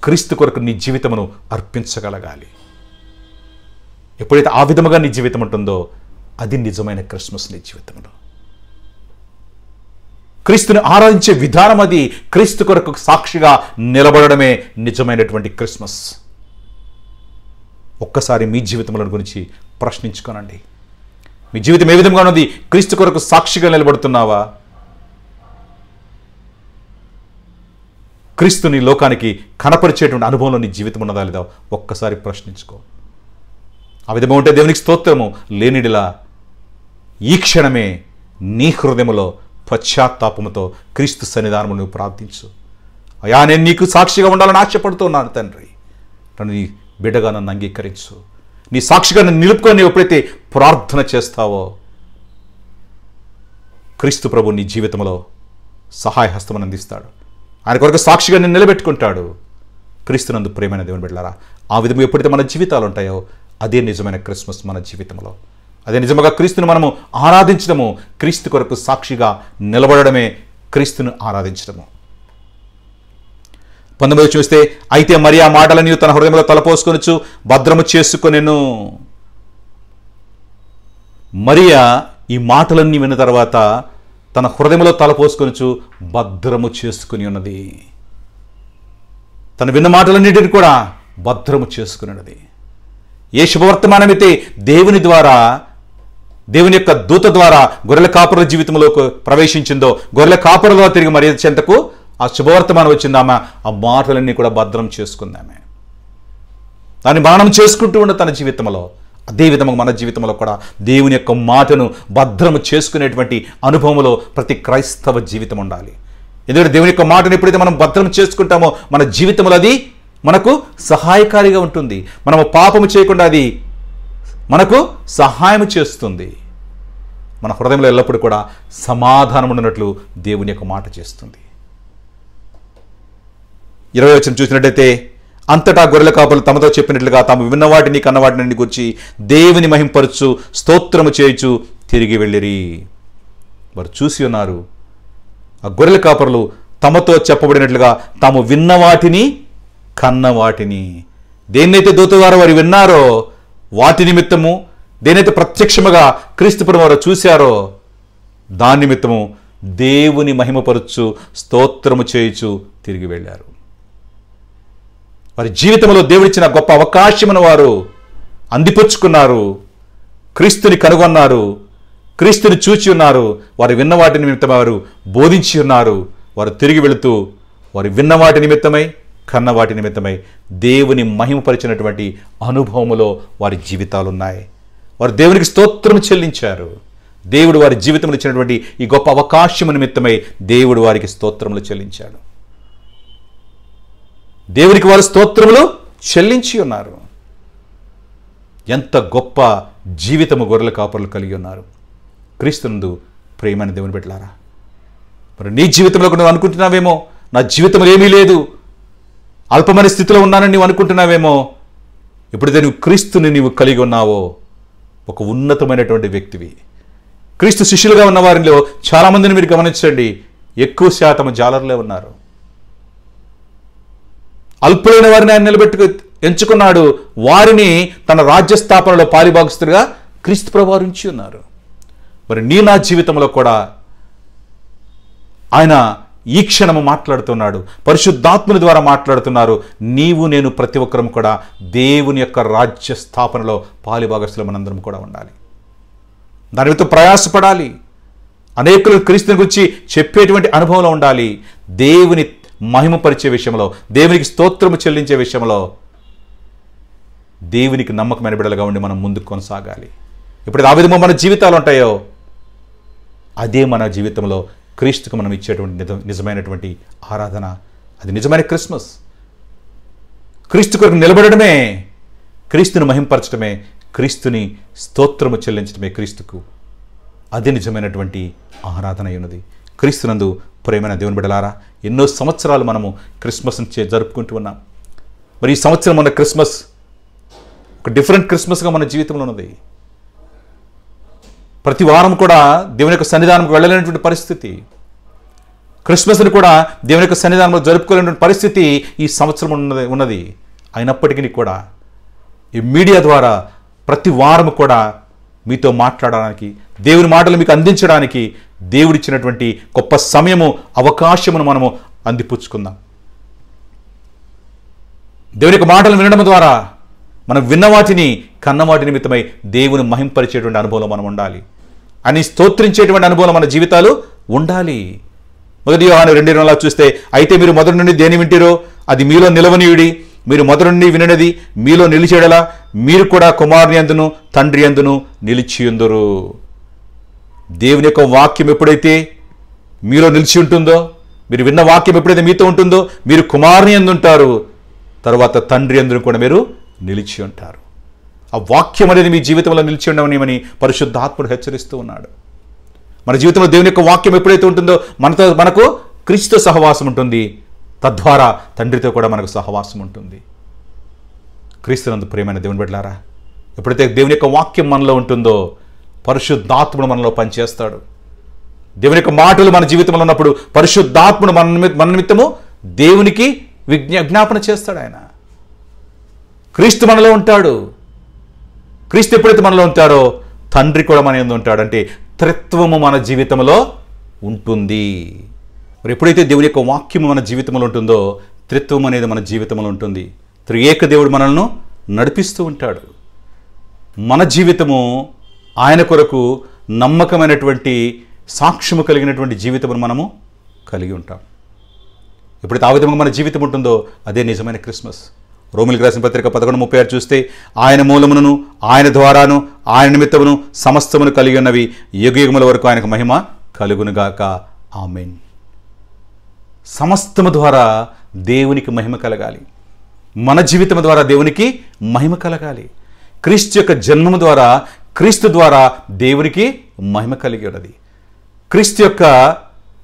క్రీస్తు కొరకు నీ జీవితమును అర్పించగలగాలి. ఎప్పుడైతే ఆ విధముగా నీ జీవితం ఉంటుందో అది నిజమైన క్రిస్మస్. నీ జీవితంలో క్రీస్తుని ఆరాధించే విధానం అది. క్రీస్తు కొరకు సాక్షిగా నిలబడడమే నిజమైనటువంటి క్రిస్మస్. ఒక్కసారి మీ జీవితంలో గురించి ప్రశ్నించుకోనండి. మీ జీవితం ఏ విధంగా ఉన్నది? క్రీస్తు కొరకు సాక్షిగా నిలబడుతున్నావా? క్రీస్తుని లోకానికి కనపరిచేటువంటి అనుభవంలో నీ జీవితం ఉన్నదా లేదా ఒక్కసారి ప్రశ్నించుకో. ఆ విధంగా ఉంటే దేవునికి స్తోత్రము. లేనిడిలా ఈ క్షణమే నీ హృదయములో పశ్చాత్తాపముతో క్రీస్తు సన్నిధానము నువ్వు ప్రార్థించు. అయా, నేను నీకు సాక్షిగా ఉండాలని ఆశపడుతున్నాను తండ్రి, నన్ను నీ బిడ్డగా నన్ను అంగీకరించు. నీ సాక్షిగా నన్ను నిలుపుకొని ఎప్పుడైతే ప్రార్థన చేస్తావో క్రీస్తు ప్రభు నీ జీవితంలో సహాయ హస్తమును అందిస్తాడు. ఆయన కొరకు సాక్షిగా నేను నిలబెట్టుకుంటాడు. క్రీస్తునందు ప్రియమైన దేవుని బిడ్డలారా, ఆ విధంగా ఎప్పుడైతే మన జీవితాలు ఉంటాయో అదే నిజమైన క్రిస్మస్ మన జీవితంలో. అదే నిజంగా క్రీస్తుని మనము ఆరాధించడము, క్రీస్తు కొరకు సాక్షిగా నిలబడమే క్రీస్తును ఆరాధించడము. 19 చూస్తే, అయితే మరి ఆ మాటలని తన హృదయంలో తలపోసుకొనుచు భద్రము చేసుకొనెను. మరియా ఈ మాటలన్నీ విన్న తర్వాత తన హృదయంలో తలపోసుకొనుచు భద్రము చేసుకుని ఉన్నది. తను విన్న మాటలన్నింటిని కూడా భద్రము చేసుకుని ఉన్నది. ఏ శుభవర్తమానమైతే దేవుని ద్వారా, దేవుని యొక్క దూత ద్వారా గొర్రెల కాపరుల జీవితంలోకి ప్రవేశించిందో, గొర్రెల కాపరుల తిరిగి మరియ చెంతకు ఆ శుభవర్తమానం వచ్చిందామా, ఆ మాటలన్నీ కూడా భద్రం చేసుకుందామే. దాన్ని బాణం చేసుకుంటూ ఉన్న తన జీవితంలో అదేవిధంగా మన జీవితంలో కూడా దేవుని యొక్క మాటను భద్రము చేసుకునేటువంటి అనుభవంలో ప్రతి క్రైస్తవ జీవితం ఉండాలి. ఎందుకంటే దేవుని యొక్క మాటను ఎప్పుడైతే మనం భద్రం చేసుకుంటామో మన జీవితంలో అది మనకు సహాయకారిగా ఉంటుంది. మనము పాపము చేయకుండా అది మనకు సహాయం చేస్తుంది. మన హృదయంలో ఎల్లప్పుడూ కూడా సమాధానం ఉన్నట్లు దేవుని యొక్క మాట చేస్తుంది. 20వ వచనం చూసినట్టయితే, అంతటా గొర్రెల కాపరులు తమతో చెప్పినట్లుగా తాము విన్న వాటిని కన్న వాటిని గురించి దేవుని మహింపరచు స్తోత్రము చేయుచు తిరిగి వెళ్ళిరి. వారు చూసి ఉన్నారు. ఆ గొర్రెల కాపరులు తమతో చెప్పబడినట్లుగా తాము విన్న వాటిని కన్న వాటిని, దేన్నైతే దూత ద్వారా వారు విన్నారో వాటి నిమిత్తము, దేనైతే ప్రత్యక్షముగా క్రీస్తు ప్రభువు వారు చూశారో దాని నిమిత్తము దేవుని మహిమపరచు స్తోత్రము చేయుచు తిరిగి వెళ్ళారు. వారి జీవితంలో దేవుడిచ్చిన గొప్ప అవకాశమును వారు అందిపుచ్చుకున్నారు. క్రీస్తుని కనుగొన్నారు, క్రీస్తుని చూచి ఉన్నారు. వారు విన్న వాటి నిమిత్తమై వారు బోధించి ఉన్నారు. వారు తిరిగి వెళుతూ వారు విన్న వాటి నిమిత్తమై కన్న వాటి నిమిత్తమై దేవుని మహిమపరిచినటువంటి అనుభవములో వారి జీవితాలు ఉన్నాయి. వారు దేవునికి స్తోత్రం చెల్లించారు. దేవుడు వారి జీవితంలో ఇచ్చినటువంటి ఈ గొప్ప అవకాశము నిమిత్తమై దేవుడు వారికి స్తోత్రములు చెల్లించాడు. దేవునికి వారు స్తోత్రములు చెల్లించి ఉన్నారు. ఎంత గొప్ప జీవితము గొర్రెల కాపరులు కలిగి ఉన్నారు. క్రీస్తునందు ప్రేమైన దేవుని బిడ్డలారా, మరి నీ జీవితంలో నువ్వు అనుకుంటున్నావేమో, నా జీవితంలో ఏమీ లేదు, అల్పమైన స్థితిలో ఉన్నానని నీవు అనుకుంటున్నావేమో. ఎప్పుడైతే నువ్వు క్రీస్తుని నీవు కలిగి ఉన్నావో ఒక ఉన్నతమైనటువంటి వ్యక్తివి. క్రీస్తు శిష్యులుగా ఉన్న వారిలో చాలామందిని మీరు గమనించండి, ఎక్కువ శాతం జాలర్లే ఉన్నారు. అల్పులైన వారిని ఆయన ఎంచుకున్నాడు. వారిని తన రాజ్య స్థాపనలో పాలిభాగస్తులుగా క్రీస్తు ప్రభువు ఉంచి ఉన్నారు. మరి నీ నా జీవితంలో కూడా ఆయన ఈ క్షణము మాట్లాడుతున్నాడు, పరిశుద్ధాత్ముని ద్వారా మాట్లాడుతున్నారు. నీవు నేను ప్రతి ఒక్కరం కూడా దేవుని యొక్క రాజ్య స్థాపనలో పాలిభాగస్తులు మనందరం కూడా ఉండాలి. దాని మీద ప్రయాసపడాలి. అనేకులు క్రీస్తుని గురించి చెప్పేటువంటి అనుభవంలో ఉండాలి. దేవుని మహిమపరిచే విషయంలో, దేవునికి స్తోత్రము చెల్లించే విషయంలో దేవునికి నమ్మకమైన బిడ్డలుగా ఉండి మనం ముందుకు కొనసాగాలి. ఎప్పుడైతే ఆ విధంగా మన జీవితాలు ఉంటాయో అదే మన జీవితంలో క్రీస్తుకు మనం ఇచ్చేటువంటి నిజమైనటువంటి ఆరాధన. అది నిజమైన క్రిస్మస్. క్రీస్తు కొరకు నిలబడమే, క్రీస్తుని మహింపరచడమే, క్రీస్తుని స్తోత్రము చెల్లించడమే క్రీస్తుకు అది నిజమైనటువంటి ఆరాధన ఉన్నది. క్రీస్తునందు ప్రేమైన దేవుని బిడ్డలారా, ఎన్నో సంవత్సరాలు మనము క్రిస్మస్ని జరుపుకుంటూ ఉన్నాం. మరి ఈ సంవత్సరం మన క్రిస్మస్ ఒక డిఫరెంట్ క్రిస్మస్గా మన జీవితంలో ఉన్నది. ప్రతి వారం కూడా దేవుని యొక్క సన్నిధానంకు వెళ్ళలేనటువంటి పరిస్థితి, క్రిస్మస్ని కూడా దేవుని యొక్క సన్నిధానంలో జరుపుకోలేనటువంటి పరిస్థితి ఈ సంవత్సరం ఉన్నది. అయినప్పటికీ కూడా ఈ మీడియా ద్వారా ప్రతి వారం కూడా మీతో మాట్లాడడానికి, దేవుని మాటలు మీకు అందించడానికి దేవుడిచ్చినటువంటి గొప్ప సమయము, అవకాశమును మనము అందిపుచ్చుకుందాం. దేవుని యొక్క మాటలు వినడం ద్వారా మనం విన్నవాటిని కన్నవాటి నిమిత్తమై దేవుని మహింపరిచేటువంటి అనుభవంలో మనం ఉండాలి. అని స్తోత్రించేటువంటి అనుభవం మన జీవితాలు ఉండాలి. 1 యోహాను 2:20 చూస్తే, అయితే మీరు మొదటి నుండి దేని వింటిరో అది మీలో నిలవనీయుడి, మీరు మొదటి నుండి వినది మీలో నిలిచేడలా మీరు కూడా కుమారుని యందును తండ్రి యందును నిలిచియుందురు. దేవుని యొక్క వాక్యం ఎప్పుడైతే మీలో నిలిచి ఉంటుందో, మీరు విన్న వాక్యం ఎప్పుడైతే మీతో ఉంటుందో మీరు కుమారుని యందు ఉంటారు, తర్వాత తండ్రి యందును కూడా మీరు నిలిచి ఉంటారు. ఆ వాక్యం అనేది మీ జీవితంలో నిలిచి ఉండవని పరిశుద్ధాత్ముడు హెచ్చరిస్తూ ఉన్నాడు. మన జీవితంలో దేవుని యొక్క వాక్యం ఎప్పుడైతే ఉంటుందో మనకు క్రీస్తు సహవాసం ఉంటుంది, తద్వారా తండ్రితో కూడా మనకు సహవాసం ఉంటుంది. క్రీస్తునందు ప్రియమైన దేవుని బిడ్డలారా, ఎప్పుడైతే దేవుని యొక్క వాక్యం మనలో ఉంటుందో పరిశుద్ధాత్ముడు మనలో పనిచేస్తాడు. దేవుని యొక్క మాటలు మన జీవితంలో ఉన్నప్పుడు పరిశుద్ధాత్ముడు మన నిమిత్తము దేవునికి విజ్ఞాపన చేస్తాడు. ఆయన క్రీస్తు మనలో ఉంటాడు. క్రీస్తు ఎప్పుడైతే మనలో ఉంటారో తండ్రి కూడా మన యందు ఉంటాడు. అంటే త్రిత్వము మన జీవితంలో ఉంటుంది. మరి ఎప్పుడైతే దేవుని యొక్క వాక్యము మన జీవితంలో ఉంటుందో త్రిత్వం అనేది మన జీవితంలో ఉంటుంది. త్రియేక దేవుడు మనల్ని నడిపిస్తూ ఉంటాడు. మన జీవితము ఆయన కొరకు నమ్మకమైనటువంటి సాక్ష్యము కలిగినటువంటి జీవితమును మనము కలిగి ఉంటాం. ఎప్పుడైతే ఆ విధంగా మన జీవితం ఉంటుందో అదే నిజమైన క్రిస్మస్. రోమిలికి రాసిన పత్రిక 11:36 చూస్తే ఆయన మూలమును ఆయన ద్వారాను ఆయన నిమిత్తమును సమస్తమును కలిగి ఉన్నవి యుగయుగముల వరకు ఆయనకు మహిమ కలుగునుగాక ఆమేన్. సమస్తము ద్వారా దేవునికి మహిమ కలగాలి. మన జీవితం ద్వారా దేవునికి మహిమ కలగాలి. క్రీస్తు యొక్క జన్మము ద్వారా క్రీస్తు ద్వారా దేవునికి మహిమ కలిగి ఉన్నది. క్రీస్తు యొక్క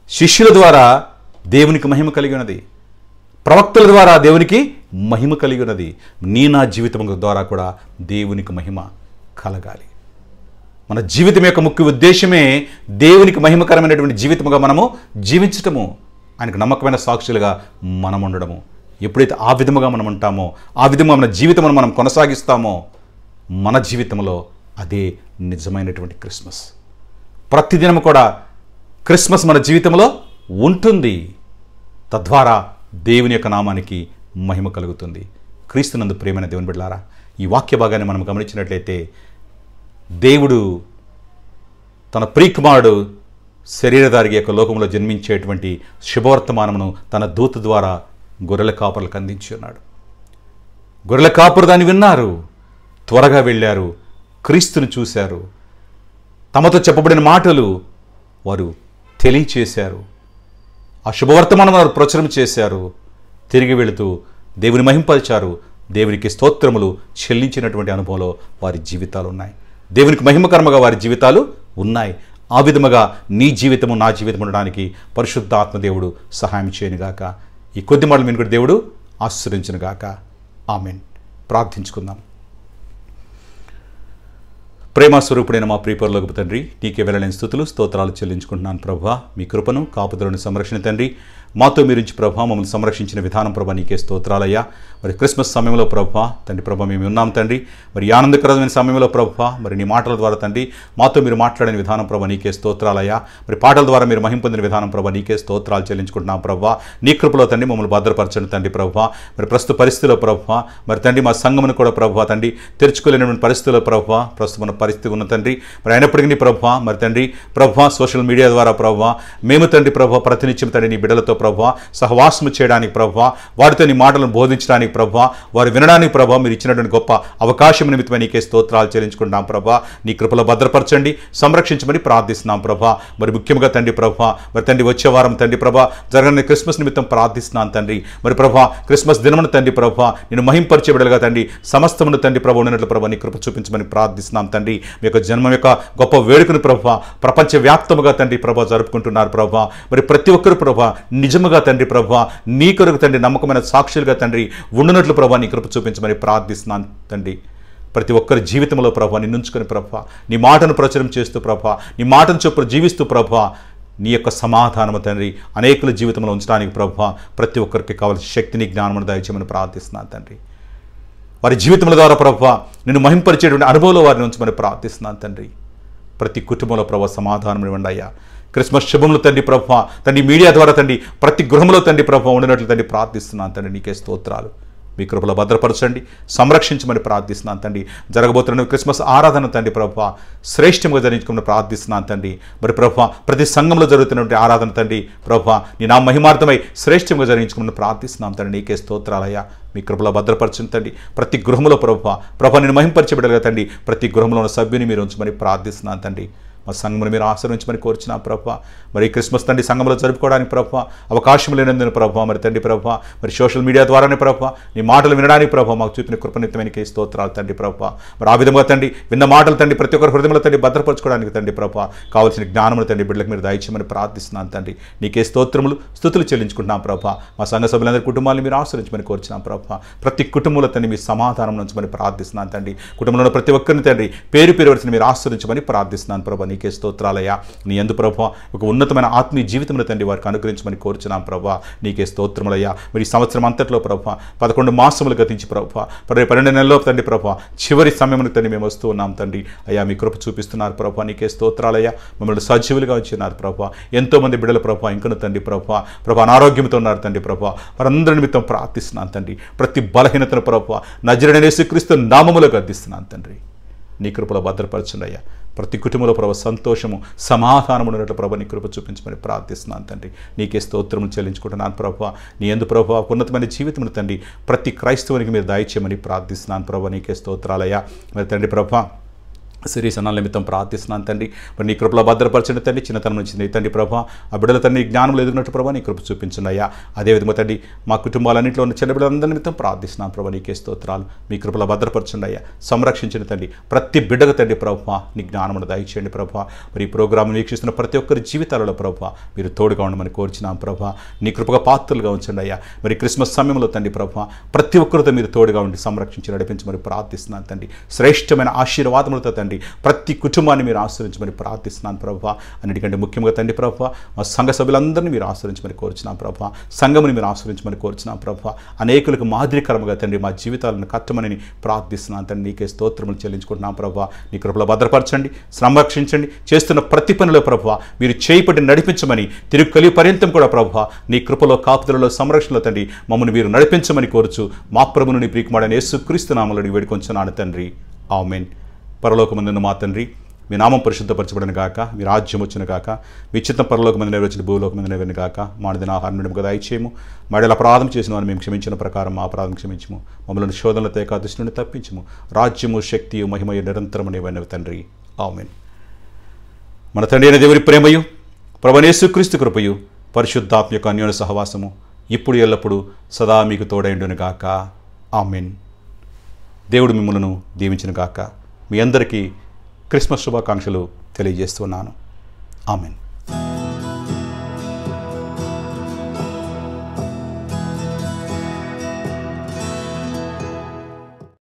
శిష్యుల ద్వారా దేవునికి మహిమ కలిగి ఉన్నది. ప్రవక్తల ద్వారా దేవునికి మహిమ కలిగి ఉన్నది. నా జీవితం ద్వారా కూడా దేవునికి మహిమ కలగాలి. మన జీవితం యొక్క ముఖ్య ఉద్దేశమే దేవునికి మహిమకరమైనటువంటి జీవితముగా మనము జీవించటము, ఆయనకు నమ్మకమైన సాక్షులుగా మనం ఉండడము. ఎప్పుడైతే ఆ విధముగా మనం ఉంటామో, ఆ విధంగా మన జీవితమును మనం కొనసాగిస్తామో, మన జీవితంలో అదే నిజమైనటువంటి క్రిస్మస్. ప్రతిదినము కూడా క్రిస్మస్ మన జీవితంలో ఉంటుంది. తద్వారా దేవుని యొక్క నామానికి మహిమ కలుగుతుంది. క్రీస్తునందు ప్రియమైన దేవుని బిడ్డలారా, ఈ వాక్య భాగాన్ని మనం గమనించినట్లయితే దేవుడు తన ప్రియకుమారుడు శరీరధారి యొక్క లోకంలో జన్మించేటువంటి శుభవర్తమానమును తన దూత ద్వారా గొర్రెల కాపరులకు అందించి ఉన్నాడు. గొర్రెల కాపరు దాన్ని విన్నారు, త్వరగా వెళ్ళారు, క్రీస్తుని చూశారు, తమతో చెప్పబడిన మాటలు వారు తెలియచేశారు, ఆ శుభవర్తమానం వారు ప్రచురం చేశారు. తిరిగి వెళుతూ దేవుని మహింపరిచారు. దేవునికి స్తోత్రములు చెల్లించినటువంటి అనుభవంలో వారి జీవితాలు ఉన్నాయి. దేవునికి మహిమకరముగా వారి జీవితాలు ఉన్నాయి. ఆ విధముగా నీ జీవితము నా జీవితం ఉండడానికి పరిశుద్ధ ఆత్మదేవుడు సహాయం చేయనుగాక. ఈ కొద్ది మాటలు వినుకుని దేవుడు ఆశీర్వదించునుగాక. ఆమేన్. ప్రార్థించుకుందాం. ప్రేమ స్వరూపుడైన మా ప్రియపరలోకపు తండ్రి, నీకే వెళ్ళలేని స్తుతులు స్తోత్రాలు చెల్లించుకుంటున్నాను ప్రభువా. మీ కృపను కాపుదలను సంరక్షణ తండ్రి మాతో మీరించి ప్రభా మమ్మల్ని సంరక్షించిన విధానం ప్రభా నీకే స్తోత్రాలయ్యా. మరి క్రిస్మస్ సమయంలో ప్రభా తండ్రి ప్రభా మేము ఉన్నాం తండ్రి. మరి ఆనందకరమైన సమయంలో ప్రభా మరి నీ మాటల ద్వారా తండ్రి మాతో మీరు మాట్లాడిన విధానం ప్రభా నీకే స్తోత్రాలయ్యా. మరి పాటల ద్వారా మీరు మహిమ పొందిన విధానం ప్రభా నీకే స్తోత్రాలు చెల్లించుకుంటున్నాం ప్రభా. నీ కృపలో తండ్రి మమ్మల్ని భద్రపరచండి తండ్రి ప్రభా. మరి ప్రస్తుత పరిస్థితిలో ప్రభా మరి తండ్రి మా సంఘమును కూడా ప్రభా తండ్రి తెరుచుకోలేనటువంటి పరిస్థితుల్లో ప్రభా ప్రస్తుత పరిస్థితి ఉన్న తండ్రి. మరి అయినప్పటికీ ప్రభా మరి తండ్రి ప్రభా సోషల్ మీడియా ద్వారా ప్రభా మేము తండ్రి ప్రభా ప్రతినిత్యం తండ్రి నీ బిడ్డలతో ప్రభా సహవాసము చేయడానికి ప్రభా వారితో నీ మాటలను బోధించడానికి ప్రభా వారు వినడానికి ప్రభా మీరు ఇచ్చినటువంటి గొప్ప అవకాశం నిమిత్తమై నీకే స్తోత్రాలు చెల్లించుకుంటున్నాం ప్రభా. నీ కృపలో భద్రపరచండి, సంరక్షించమని ప్రార్థిస్తున్నాం ప్రభా. మరి ముఖ్యంగా తండ్రి ప్రభా మరి తండ్రి వచ్చే వారం తండ్రి ప్రభా జరగని క్రిస్మస్ నిమిత్తం ప్రార్థిస్తున్నాను తండ్రి. మరి ప్రభా క్రిస్మస్ దినమున తండ్రి ప్రభా నేను మహింపరిచే బిడ్డలుగా తండ్రి సమస్తమును తండ్రి ప్రభా ఉన్నట్లు ప్రభా నీ కృప చూపించమని ప్రార్థిస్తున్నాం తండ్రి. మీ యొక్క జన్మం యొక్క గొప్ప వేడుకను ప్రభా ప్రపంచవ్యాప్తముగా తండ్రి ప్రభా జరుపుకుంటున్నారు ప్రభా. మరి ప్రతి ఒక్కరు ప్రభా నిజముగా తండ్రి ప్రభా నీ కొరకు తండ్రి నమ్మకమైన సాక్షులుగా తండ్రి ఉండునట్లు ప్రభా నీ కృప చూపించమని ప్రార్థిస్తున్నాను తండ్రి. ప్రతి ఒక్కరి జీవితంలో ప్రభా నిన్నుంచుకొని ప్రభా నీ మాటను ప్రచురం చేస్తూ ప్రభా నీ మాటను చొప్పున జీవిస్తూ ప్రభా నీ యొక్క సమాధానము తండ్రి అనేకుల జీవితంలో ఉంచడానికి ప్రభా ప్రతి ఒక్కరికి కావాల్సిన శక్తిని జ్ఞానమును దయచేయమని ప్రార్థిస్తున్నాను తండ్రి. వారి జీవితముల ద్వారా ప్రభా నిన్ను మహింపరిచేటువంటి అనుభవంలో వారిని ఉంచమని ప్రార్థిస్తున్నాను తండ్రి. ప్రతి కుటుంబంలో ప్రభా సమాధానం ఇవ్వండి అయ్యా. క్రిస్మస్ శుభములు తండ్రి ప్రభా తండ్రి మీడియా ద్వారా తండ్రి ప్రతి గృహంలో తండ్రి ప్రభా ఉండినట్లు తండ్రి ప్రార్థిస్తున్నాను తండ్రి. నీకే స్తోత్రాలు. మీ కృపలో భద్రపరచండి, సంరక్షించమని ప్రార్థిస్తున్నాను తండ్రి. జరగబోతున్న క్రిస్మస్ ఆరాధన తండ్రి ప్రభా శ్రేష్టంగా జరిగించుకోమని ప్రార్థిస్తున్నాను తండ్రి. మరి ప్రభా ప్రతి సంఘంలో జరుగుతున్నటువంటి ఆరాధన తండ్రి ప్రభా నీ నా మహిమార్థమై శ్రేష్టంగా జరిగించుకోమని ప్రార్థిస్తున్నాం తండ్రి. నీకే స్తోత్రాలయ్యా. మీ కృపలో భద్రపరచండి తండ్రి. ప్రతి గృహంలో ప్రభా నేను మహింపరచబడగా తండ్రి ప్రతి గృహంలో ఉన్న సభ్యుని మీరు ఉంచమని ప్రార్థిస్తున్నాను తండ్రి. మా సంఘమును మీరు ఆశ్రయించమని కోరుచున్నా ప్రభా. మరి క్రిస్మస్ తండ్రి సంఘంలో జరుపుకోవడానికి ప్రభా అవకాశం లేనందున ప్రభా మరి తండ్రి ప్రభా మరి సోషల్ మీడియా ద్వారానే ప్రభా నీ మాటలు వినడానికి ప్రభా మాకు చూపిన కృపనిత్యమైన స్తోత్రాలు తండ్రి ప్రభా. మరి ఆ విధంగా తండ్రి విన్న మాటలు తండ్రి ప్రతి ఒక్కరి హృదయంలో తండ్రి భద్రపరచుకోవడానికి తండ్రి ప్రభా కావాల్సిన జ్ఞానమును తండ్రి బిడ్డలకు మీరు దయచేయమని ప్రార్థిస్తున్నాను తండ్రి. నీకే స్తోత్రములు స్తుతులు చెల్లించుకుంటున్నాం ప్రభా. మా సంఘ సభ్యులందరి కుటుంబాలను మీరు ఆశ్రయించమని కోరుచున్నాం ప్రభా. ప్రతి కుటుంబంలో తండ్రి మీ సమాధానం ఉంచమని ప్రార్థిస్తున్నాను తండ్రి. కుటుంబంలో ప్రతి ఒక్కరిని తండ్రి పేరు పేరు వరుసని మీరు ఆశ్రయించమని ప్రార్థిస్తున్నాను ప్రభా. నీకే స్తోత్రాలయ్యా. నీ యందు ప్రభా ఒక ఉన్నతమైన ఆత్మీయ జీవితంలో తండ్రి వారికి అనుగ్రహించమని కోరుచున్నాం ప్రభా. నీకే స్తోత్రములయ్యా. మరి ఈ సంవత్సరం అంతట్లో ప్రభా 11 మాసములు గతించి ప్రభా 12 నెలల్లో తండ్రి ప్రభా చివరి సమయమును తండ్రి మేము వస్తూ ఉన్నాం తండ్రి. అయ్యా మీ కృప చూపిస్తున్నారు ప్రభా. నీకే స్తోత్రాలయ్యా. మమ్మల్ని సజీవులుగా వచ్చినారు ప్రభా. ఎంతోమంది బిడ్డలు ప్రభా ఇంకను తండ్రి ప్రభా అనారోగ్యంతో ఉన్నారు తండ్రి ప్రభా. వారందరి నిమిత్తం ప్రార్థిస్తున్నాను తండ్రి. ప్రతి బలహీనతను ప్రభా నజరేయుడైన యేసుక్రీస్తు నామములో గద్దిస్తున్నాను తండ్రి. నీ కృపలో భద్రపరచండి అయ్యా. ప్రతి కుటుంబంలో ప్రభు సంతోషము సమాధానం ఉన్నట్లు ప్రభు నీ కృప చూపించమని ప్రార్థిస్తున్నాను తండ్రి. నీకే స్తోత్రములు చెల్లించుకుంటున్నాను ప్రభు. నీ యందు ప్రభు ఉన్నతమైన జీవితం తండ్రి ప్రతి క్రైస్తవునికి మీరు దయచేయమని ప్రార్థిస్తున్నాను ప్రభు. నీకే స్తోత్రాలయ్యా. మరి తండ్రి ప్రభు సిరీస్ అన్న నిమిత్తం ప్రార్థిస్తున్నాను తండ్రి. మరి నీ కృపలో భద్రపరచండి తండ్రి. చిన్నతనం నుంచి తండ్రి ప్రభా ఆ బిడ్డల తండ్రి జ్ఞానంలో ఎదుగునట్టు ప్రభా నీ కృప చూపించండి అయ్యా. అదేవిధంగా తండ్రి మా కుటుంబాలన్నింటిలో ఉన్న చిన్న బిడ్డలందరి నిమిత్తం ప్రార్థిస్తున్నాను ప్రభా. నీకే స్తోత్రాలు. మీ కృపలో భద్రపరచండి అయ్యా. సంరక్షించండి తండ్రి. ప్రతి బిడ్డకు తండ్రి ప్రభా నీ జ్ఞానమును దయచేయండి ప్రభా. మరి ఈ ప్రోగ్రామ్ను వీక్షిస్తున్న ప్రతి ఒక్కరి జీవితాలలో ప్రభా మీరు తోడుగా ఉండమని కోరుచున్నాం ప్రభా. నీ కృపగా పాత్రలుగా ఉంచండి అయ్యా. మరి క్రిస్మస్ సమయంలో తండ్రి ప్రభా ప్రతి ఒక్కరితో మీరు తోడుగా ఉండి సంరక్షించి నడిపించమని ప్రార్థిస్తున్నాను తండ్రి. శ్రేష్టమైన ఆశీర్వాదములతో తండ్రి ప్రతి కుటుంబాన్ని మీరు ఆశ్రయించమని ప్రార్థిస్తున్నాను ప్రభా. అన్నిటికంటే ముఖ్యంగా తండ్రి ప్రభా మా సంఘ సభ్యులందరినీ మీరు ఆశ్రయించమని కోరుచున్నాం ప్రభా. సంఘముని మీరు ఆశ్రయించమని కోరుచున్నాం ప్రభా. అనేకులకు మాదిరికరముగా తండ్రి మా జీవితాలను కట్టమని ప్రార్థిస్తున్నాను తండ్రి. నీకే స్తోత్రములు చెల్లించుకుంటున్నాం ప్రభా. నీ కృపలో భద్రపరచండి, సంరక్షించండి. చేస్తున్న ప్రతి పనిలో ప్రభా మీరు చేయిపట్టి నడిపించమని తిరుగు కలిగి పర్యంతం కూడా ప్రభా నీ కృపలో కాపుదలలో సంరక్షణలో తండ్రి మమ్మల్ని మీరు నడిపించమని కోరుచు మా ప్రభువును నీ ప్రియకుమారుడైన యేసుక్రీస్తు నామములో వేడుకొంచున్నాను తండ్రి. ఆమేన్. పరలోకమందున్న మా తండ్రి మీ నామం పరిశుద్ధపరచబడిన గాక, మీ రాజ్యం వచ్చిన గాక, మీ చిత్తం పరలోకమందు నెరవేర్చిన భూలోకమందు నెరవేరిన గాక. మా దిన ఆహారం మేము కదా ఇచ్చేము. మాడేలా అపరాధం చేసిన వారిని మేము క్షమించిన ప్రకారం మా అపరాధం క్షమించము. మమ్మల్ని శోధనల తేక దృష్టి నుండి తప్పించము. రాజ్యము శక్తియు మహిమయు నిరంతరము నీవైనవి తండ్రి. ఆమేన్. మన తండ్రి అయిన దేవుని ప్రేమయు ప్రభువైన యేసుక్రీస్తు కృపయు పరిశుద్ధాత్మ యొక్క అన్యోన్య సహవాసము ఇప్పుడు ఎల్లప్పుడూ సదా మీకు తోడైండును గాక. ఆమేన్. దేవుడు మిమ్మల్ని దీవించును గాక. మీ అందరికీ క్రిస్మస్ శుభాకాంక్షలు తెలియజేస్తున్నాను. ఆమేన్.